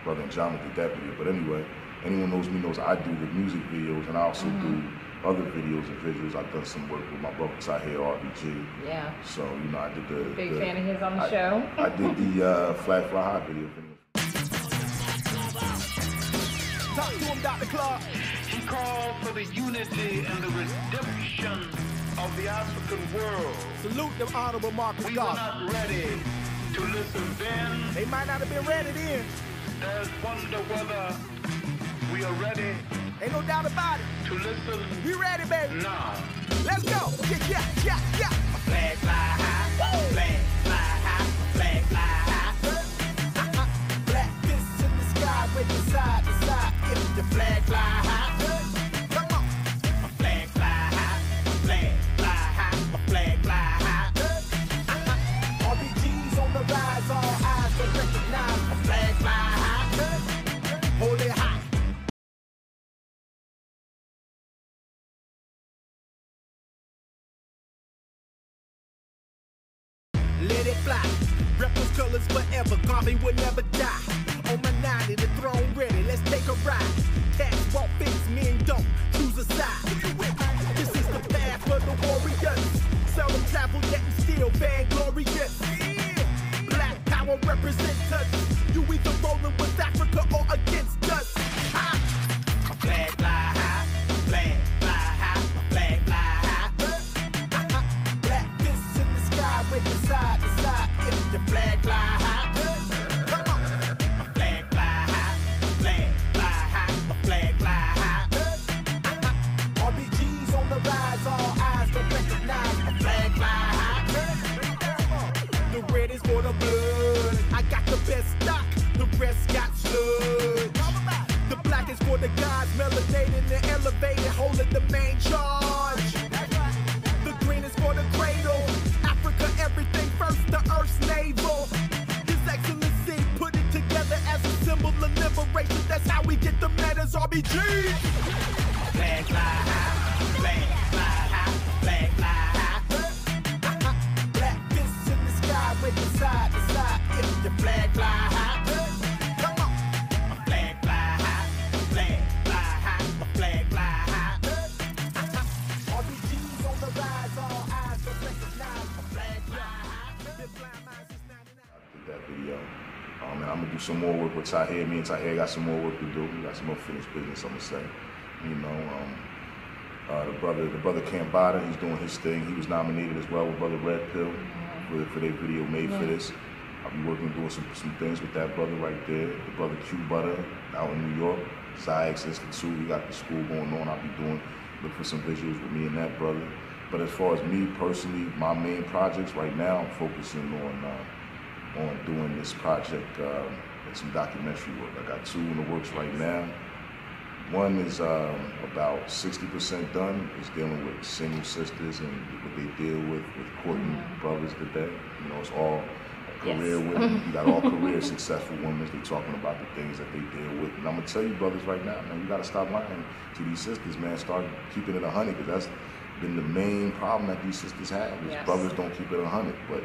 Speaker 14: brother Njama did that video. But anyway, anyone knows me knows I do the music videos, and I also do other videos and visuals. I've done some work with my brothers out here, RBG.
Speaker 1: Yeah.
Speaker 14: So, you know, I did the...
Speaker 1: Big fan of his on the show.
Speaker 14: I did the Flag Fly High video.
Speaker 10: Talk to him, Dr. Clark. He called for the unity and the redemption of the African world. Salute them honorable Marcus Garvey. We were not ready to listen then. They might not have been ready then. There's wonder whether we are ready. Ain't no doubt about it. To listen. We ready, baby. Now. Let's go. Yeah. A flag fly high. Woo. Flag fly high. Flag fly high. Black fists in the sky, waving side to side. If the flag fly high. Come on. A flag fly high. Flag fly high. A flag fly high. RBG's on the rise. All eyes will recognize a flag fly high. Hold it high. Let it fly. Rep those colors forever. Garvey will never die. On my 90, the throne ready. Let's take a ride. Cats won't fix, men don't. Choose a side. This is the path for the warriors. Seldom travel yet and still vainglorious. Black power represents us. You either rolling with Africa or against us. Ha! A flag fly high. Flag fly high. A flag fly high. Black fists in the sky, waving side to side. If the flag fly high, come on. A flag fly high, flag fly high, a flag fly high. RBG's on the rise, all eyes will recognize a flag fly high. The red is for the blood. I got the best stock, the rest got sludge. The black is for the gods, melanated and elevated, holding the main charge. The green is for the cradle. Africa, everything first, the earth's navel. His Excellency put it together as a symbol of BG.
Speaker 3: Flag fly high, flag fly high, flag fly high. Black fists in the sky, waving side to side. If your flag fly high, come on. A flag fly high, flag fly high, a flag fly high. All these G's on the rise, all eyes will recognize a flag fly high.
Speaker 14: I did that video. And I'm gonna do some more work with Tahir. Me and Tahir got some more work to do. We got some more finished business, I'm gonna say. You know, the brother Kambon, he's doing his thing. He was nominated as well with Brother Red Pill for their video Made for This. I'll be working, doing some things with that brother right there. The brother Q Butter out in New York. Zyx Institute, we got the school going on. I'll be look for some visuals with me and that brother. But as far as me personally, my main projects right now, I'm focusing on doing this project and some documentary work. I got 2 in the works right now. One is about 60% done. It's dealing with single sisters and what they deal with courting brothers today. You know, it's all career women. You got all career successful women. They're talking about the things that they deal with. And I'm gonna tell you, brothers, right now, man, you gotta stop lying to these sisters, man. Start keeping it 100, because that's been the main problem that these sisters have. Is brothers don't keep it 100, but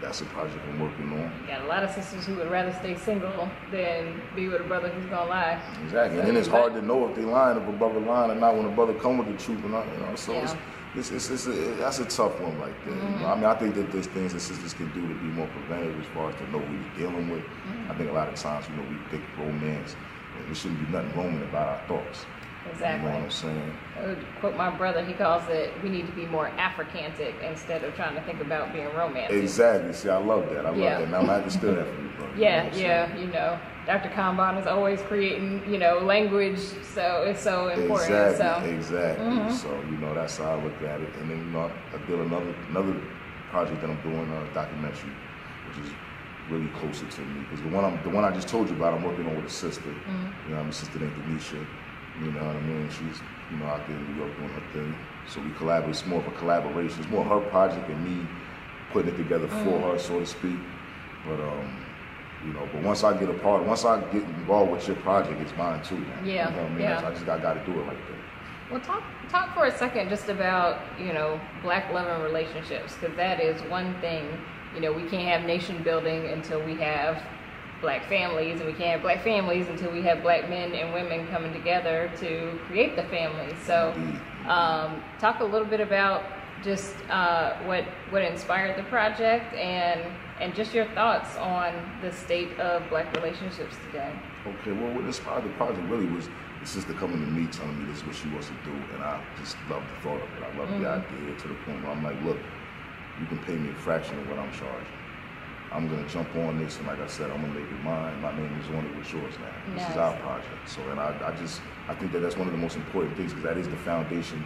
Speaker 14: that's a project I'm working on.
Speaker 1: You got a lot of sisters who would rather stay single than be with a brother who's gonna lie.
Speaker 14: Exactly, and then it's hard to know if they lying, if a brother lying or not when a brother come with the truth or not. You know, so that's a tough one right there. You know? I mean, I think that there's things that sisters can do to be more preventative as far as to know who you're dealing with. I think a lot of times, you know, we think romance, and there shouldn't be nothing Roman about our thoughts.
Speaker 1: Exactly.
Speaker 14: You know what I'm saying?
Speaker 1: I would quote my brother, he calls it, we need to be more Africantic instead of trying to think about being romantic.
Speaker 14: Exactly. See, I love that. I love that. Now I'm going to have to steal that from you, brother.
Speaker 1: You know, Dr. Kambon is always creating, you know, language, so it's so important.
Speaker 14: Exactly. So, you know, that's how I look at it. And then, you know, I did another project that I'm doing, a documentary, which is really closer to me. Because the one I just told you about, I'm working on with a sister. You know, I'm a sister named Denisha. You know what I mean? She's, you know, out there in New York doing her thing. So we collaborate. It's more of a collaboration. It's more her project and me putting it together for her, so to speak. But you know, but once I get involved with your project, it's mine too, man.
Speaker 1: Yeah.
Speaker 14: You know what I mean? I just got to do it right there.
Speaker 1: Well, talk for a second just about, you know, black love and relationships, because that is one thing. You know, we can't have nation building until we have black families, and we can't have black families until we have black men and women coming together to create the family. So talk a little bit about just what inspired the project and just your thoughts on the state of black relationships today.
Speaker 14: Okay, well, what inspired the project really was the sister coming to me telling me this is what she wants to do, and I just love the thought of it. I love the idea to the point where I'm like, look, you can pay me a fraction of what I'm charging. I'm gonna jump on this, and like I said, I'm gonna make it mine. My name is on it with yours now. This is our project. So, and I think that that's one of the most important things, because that is the foundation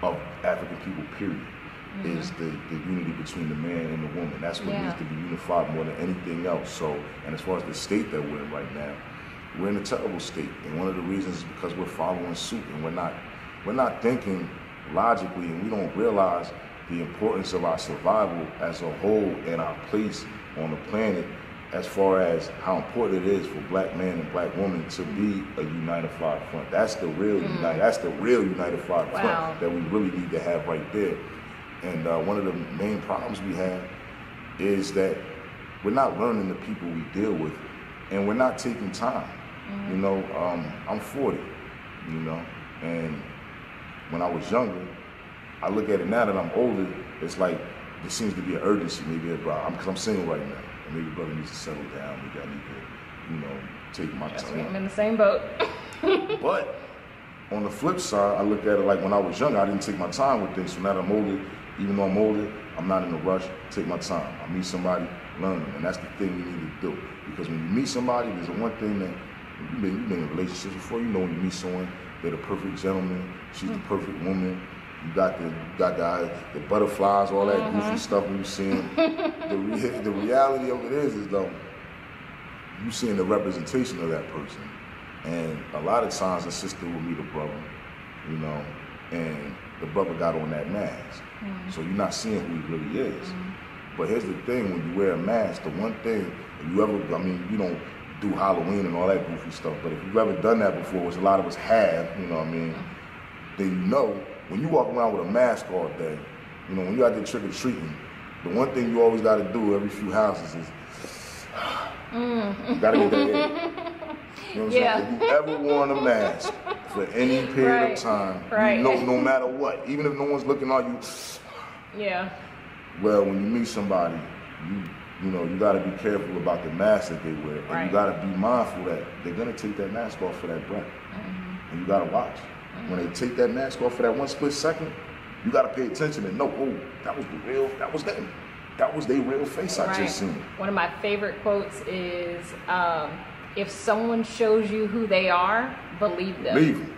Speaker 14: of African people, period, is the unity between the man and the woman. That's what needs to be unified more than anything else. So, and as far as the state that we're in right now, we're in a terrible state. And one of the reasons is because we're following suit, and we're not thinking logically, and we don't realize the importance of our survival as a whole and our place on the planet, as far as how important it is for black man and black woman to be a united front. That's the real united front that we really need to have right there. And one of the main problems we have is that we're not learning the people we deal with, and we're not taking time. You know, I'm 40, you know, and when I was younger, I look at it now that I'm older, it's like there seems to be an urgency, maybe about, because I'm single right now, and maybe brother needs to settle down, maybe I need to, you know, take my time.
Speaker 1: I'm in the same boat.
Speaker 14: But on the flip side, I look at it like when I was younger, I didn't take my time with things, so now that I'm older, even though I'm older, I'm not in a rush, take my time. I meet somebody, learn them, and that's the thing you need to do. Because when you meet somebody, there's one thing that, you've been in relationships before, you know when you meet someone, they're the perfect gentleman, she's the perfect woman. You got the butterflies, all that goofy stuff we were seeing. The reality of it is though, you seeing the representation of that person. And a lot of times a sister will meet a brother, you know, and the brother got on that mask. So you're not seeing who he really is. But here's the thing, when you wear a mask, the one thing, if you ever, I mean, you don't do Halloween and all that goofy stuff. But if you've ever done that before, which a lot of us have, you know what I mean, then you know, when you walk around with a mask all day, you know, when you out there trick-or-treating, the one thing you always got to do every few houses is, you got to get that air. You know what I'm saying? If you ever worn a mask for any period of time, you know, no matter what, even if no one's looking at you, well, when you meet somebody, you know, you got to be careful about the mask that they wear. And you got to be mindful that they're going to take that mask off for that breath. And you got to watch. When they take that mask off for that one split second, you got to pay attention and know, oh, that was the real, that was them. That was their real face I just seen.
Speaker 1: One of my favorite quotes is, if someone shows you who they are, believe them.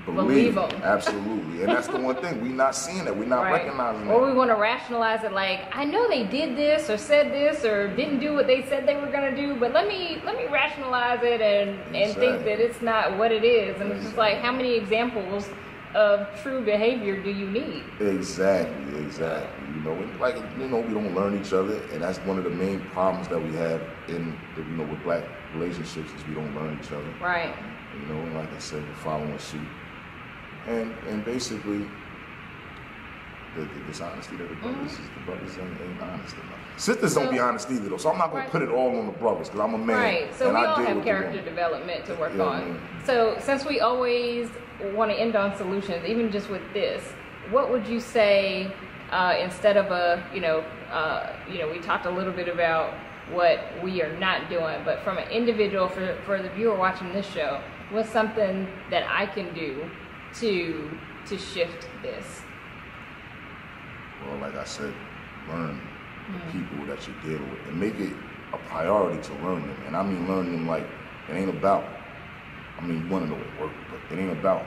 Speaker 1: Believe them. Absolutely. And that's the one thing. We're not seeing it. We're not recognizing it. Or we want to rationalize it like, I know they did this or said this or didn't do what they said they were going to do, but let me rationalize it and think that it's not what it is. And it's just like, how many examples of true behavior do you need?
Speaker 14: Exactly. You know, like, you know, we don't learn each other, and that's one of the main problems that we have in, you know, with black relationships is we don't learn each other.
Speaker 1: Right.
Speaker 14: You know, and like I said, we're following suit. And basically, the dishonesty that the brothers ain't honest enough. Sisters don't be honest either, though, so I'm not going to put it all on the brothers, because I'm a man.
Speaker 1: Right, so
Speaker 14: and
Speaker 1: we
Speaker 14: I
Speaker 1: all
Speaker 14: deal
Speaker 1: have
Speaker 14: with
Speaker 1: character development to work on. So since we always want to end on solutions, even just with this, what would you say instead of we talked a little bit about what we are not doing, but from an individual, for the viewer watching this show, what's something that I can do to shift this?
Speaker 14: Well, like I said, learn the people that you're dealing with and make it a priority to learn them. And I mean learn them like it ain't about, I mean, you want to know what work, but it ain't about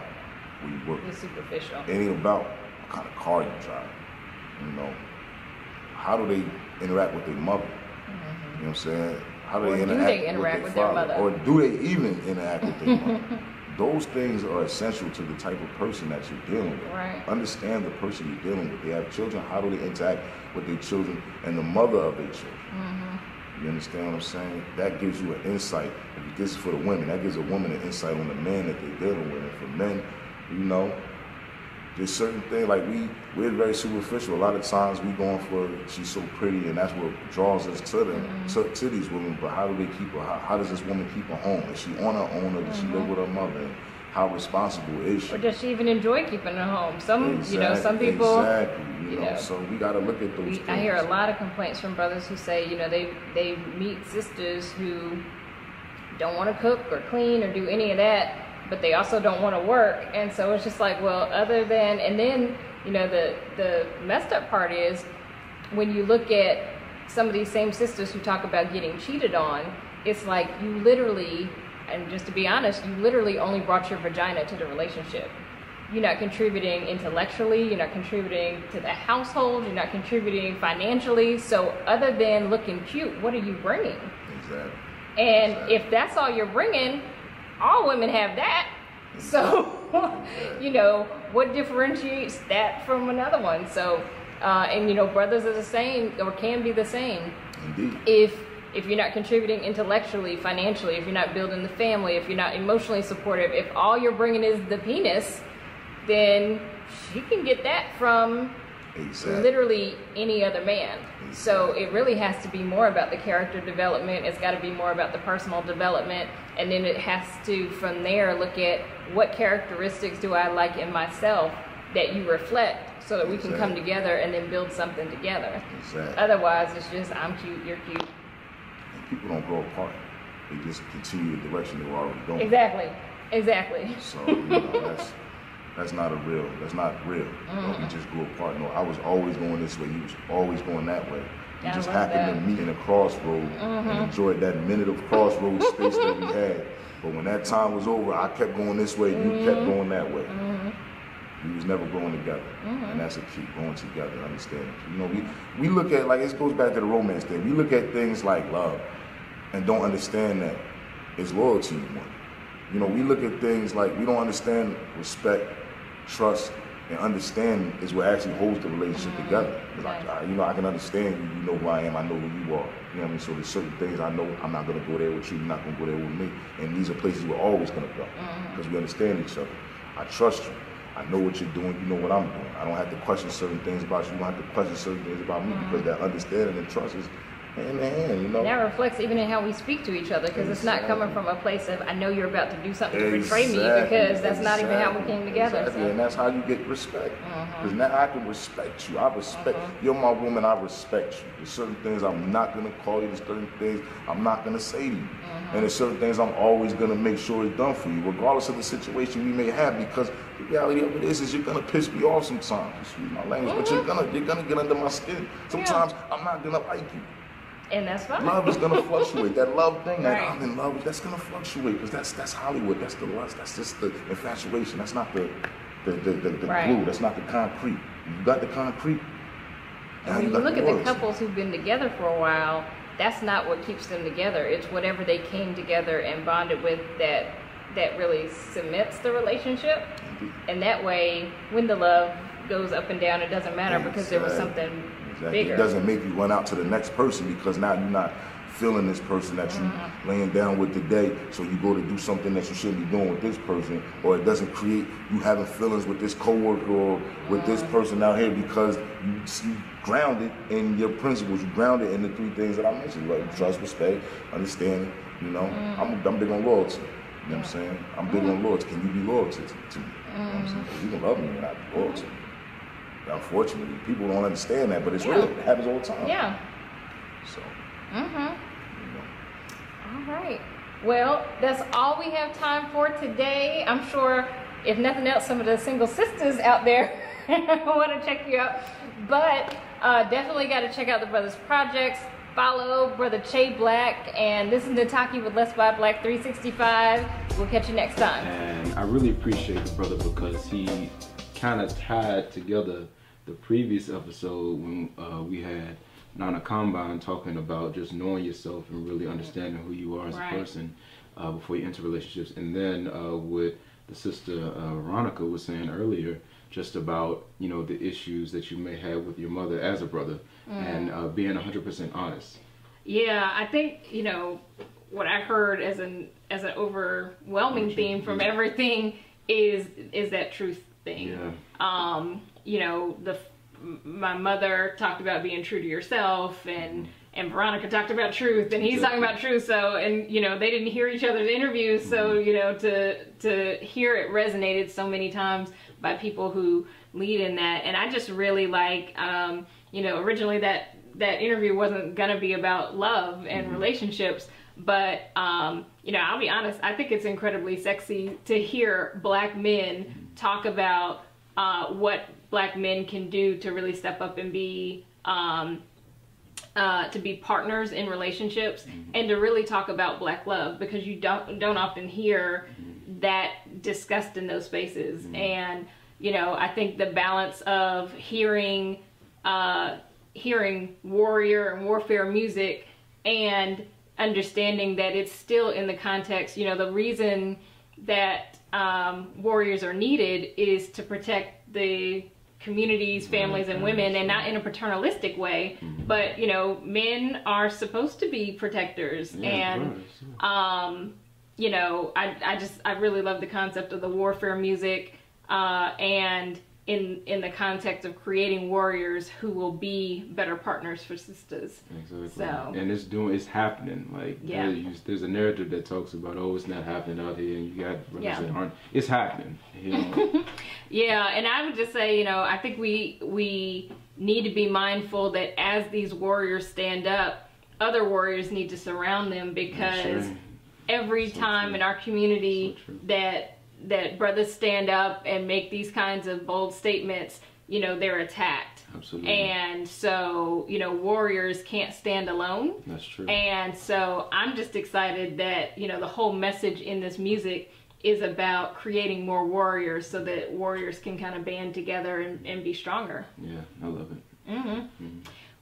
Speaker 14: where you work.
Speaker 1: It's superficial.
Speaker 14: It ain't about what kind of car you drive. You know, how do they interact with their mother? You know what I'm saying? How do they interact with their mother? Or do they even interact with their mother? Those things are essential to the type of person that you're dealing with.
Speaker 1: Right.
Speaker 14: Understand the person you're dealing with. They have children. How do they interact with their children and the mother of their children? You understand what I'm saying? That gives you an insight. If this is for the women, that gives a woman an insight on the man that they're dealing with. And for men, you know, there's certain things, like we're very superficial. A lot of times we going for, she's so pretty, and that's what draws us to them, to these women. But how do they keep her? How does this woman keep her home? Is she on her own, or does she live with her mother? And how responsible is she?
Speaker 1: Or does she even enjoy keeping her home? Some people.
Speaker 14: Exactly. You know, so we got to look at those things.
Speaker 1: I hear a lot of complaints from brothers who say, you know, they meet sisters who don't want to cook or clean or do any of that, but they also don't want to work. And so it's just like, well, other than, and then, you know, the messed up part is when you look at some of these same sisters who talk about getting cheated on, it's like you literally, and just to be honest, you literally only brought your vagina to the relationship. You're not contributing intellectually, you're not contributing to the household, you're not contributing financially. So other than looking cute, what are you bringing?
Speaker 14: Exactly.
Speaker 1: And if that's all you're bringing, all women have that. So, you know, what differentiates that from another one? So, and you know, brothers are the same, or can be the same.
Speaker 14: Indeed.
Speaker 1: If you're not contributing intellectually, financially, if you're not building the family, if you're not emotionally supportive, if all you're bringing is the penis, then she can get that from literally any other man. So it really has to be more about the character development. It's got to be more about the personal development. And then it has to, from there, look at what characteristics do I like in myself that you reflect so that we can come together and then build something together. Otherwise, it's just, I'm cute, you're cute.
Speaker 14: And people don't grow apart. They just continue the direction they were already going.
Speaker 1: Exactly.
Speaker 14: So, you know, that's not real. You know, we just grew apart. No, I was always going this way. You was always going that way. We just happened to meet in a crossroad and enjoyed that minute of crossroad space that we had. But when that time was over, I kept going this way, you kept going that way. We was never growing together. And that's a key, growing together, understanding. You know, we look at, like, it goes back to the romance thing. We look at things like love and don't understand that it's loyalty anymore. You know, we look at things like, we don't understand respect, trust, And understanding is what actually holds the relationship together. I can understand you. You know who I am. I know who you are. You know what I mean? So there's certain things I know I'm not going to go there with you. You're not going to go there with me. And these are places we're always going to go because we understand each other. I trust you. I know what you're doing. You know what I'm doing. I don't have to question certain things about you. You don't have to question certain things about me because that understanding and trust is hand in hand, you know.
Speaker 2: And that reflects even in how we speak to each other, because it's not coming from a place of, I know you're about to do something to betray me, because that's not even how we came together. So.
Speaker 14: And that's how you get respect. Because now I can respect you. I respect, you're my woman, I respect you. There's certain things I'm not going to call you. There's certain things I'm not going to say to you. And there's certain things I'm always going to make sure is done for you, regardless of the situation we may have, because the reality of it is you're going to piss me off sometimes. Excuse my language, but you're gonna get under my skin. Sometimes I'm not going to like you.
Speaker 2: And that's fine.
Speaker 14: Love is gonna fluctuate. That love thing, that I'm in love with, that's gonna fluctuate because that's Hollywood. That's the lust. That's just the infatuation. That's not the glue. That's not the concrete. You got the concrete.
Speaker 2: And when you look at the couples who've been together for a while, that's not what keeps them together. It's whatever they came together and bonded with that really cements the relationship. And that way, when the love goes up and down, it doesn't matter because there was something bigger.
Speaker 14: It doesn't make you run out to the next person because now you're not feeling this person that you laying down with today, so you go to do something that you shouldn't be doing with this person, or it doesn't create you having feelings with this coworker or with this person out here because you grounded in your principles, you grounded in the three things that I mentioned, like trust, respect, understanding. You know, I'm big on loyalty. You know what I'm saying? I'm big on loyalty. Can you be loyal to me? You know what I'm saying? You can love me and not be loyal to me. Unfortunately, people don't understand that, but it's real. It happens all the time.
Speaker 2: Yeah.
Speaker 14: So.
Speaker 2: You know. All right. Well, that's all we have time for today. I'm sure, if nothing else, some of the single sisters out there want to check you out. But definitely got to check out the Brothas projects. Follow Brother Che Black. And this is Nataki with Let's Buy Black 365. We'll catch you next time.
Speaker 5: And I really appreciate the brother because he kind of tied together the previous episode when we had Nataki Kambon talking about just knowing yourself and really understanding who you are as a person before you enter relationships, and then what the sister Veronica was saying earlier, just about the issues that you may have with your mother as a brother, and being 100% honest.
Speaker 1: Yeah, I think what I heard as an overwhelming theme from everything is that truth thing. My mother talked about being true to yourself, and Veronica talked about truth, and he's talking about truth. So, and they didn't hear each other's interviews, so to hear it resonated so many times by people who lead in that. And I just really like, originally that interview wasn't gonna be about love and relationships, but I'll be honest, I think it's incredibly sexy to hear Black men talk about what Black men can do to really step up and be to be partners in relationships, and to really talk about Black love, because you don't often hear that discussed in those spaces. And I think the balance of hearing warrior and warfare music and understanding that it's still in the context, the reason that warriors are needed is to protect the communities, families, and women, and not in a paternalistic way, but men are supposed to be protectors. And I really love the concept of the warfare music, and in the context of creating warriors who will be better partners for sisters.
Speaker 5: Exactly.
Speaker 1: So,
Speaker 5: and it's happening. Like there's a narrative that talks about, oh, it's not happening out here, and you got brothers that aren't. It's happening.
Speaker 1: Yeah, and I would just say, I think we need to be mindful that as these warriors stand up, other warriors need to surround them, because every time in our community that brothers stand up and make these kinds of bold statements, they're attacked.
Speaker 5: Absolutely.
Speaker 1: And so, warriors can't stand alone.
Speaker 5: That's true.
Speaker 1: And so I'm just excited that, the whole message in this music is about creating more warriors, so that warriors can kind of band together and be stronger.
Speaker 5: Yeah, I love it.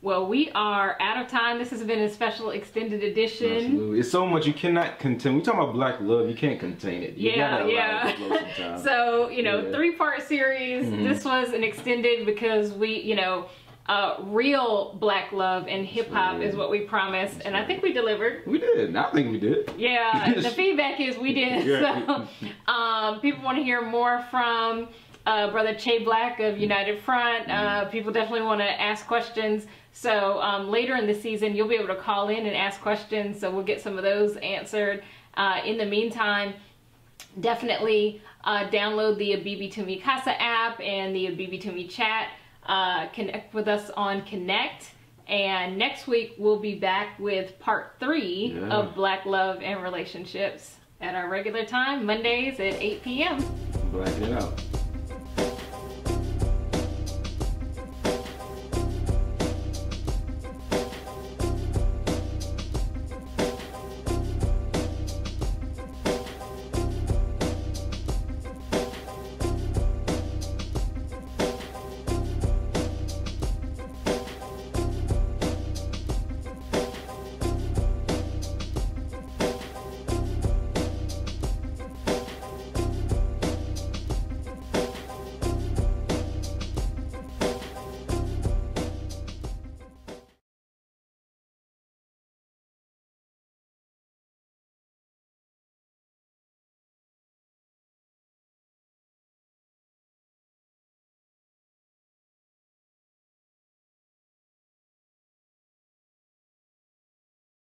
Speaker 1: Well, we are out of time. This has been a special extended edition.
Speaker 5: Absolutely. It's so much you cannot contain. We talk about black love, you can't contain it. You gotta allow it to flow sometimes.
Speaker 1: So, you know, 3-part series. This was an extended because we, you know, real black love and hip hop is what we promised, and I think we delivered.
Speaker 5: We did. I think we did.
Speaker 1: Yeah, the feedback is we did. So, people want to hear more from Brother Che Black of United Front. People definitely want to ask questions. So later in the season, you'll be able to call in and ask questions. So we'll get some of those answered. In the meantime, definitely download the Abibi to Mi Casa app and the Abibi to Mi chat. Connect with us on Connect. And next week, we'll be back with part 3 of Black Love and Relationships at our regular time, Mondays at 8 p.m.
Speaker 5: Black it out.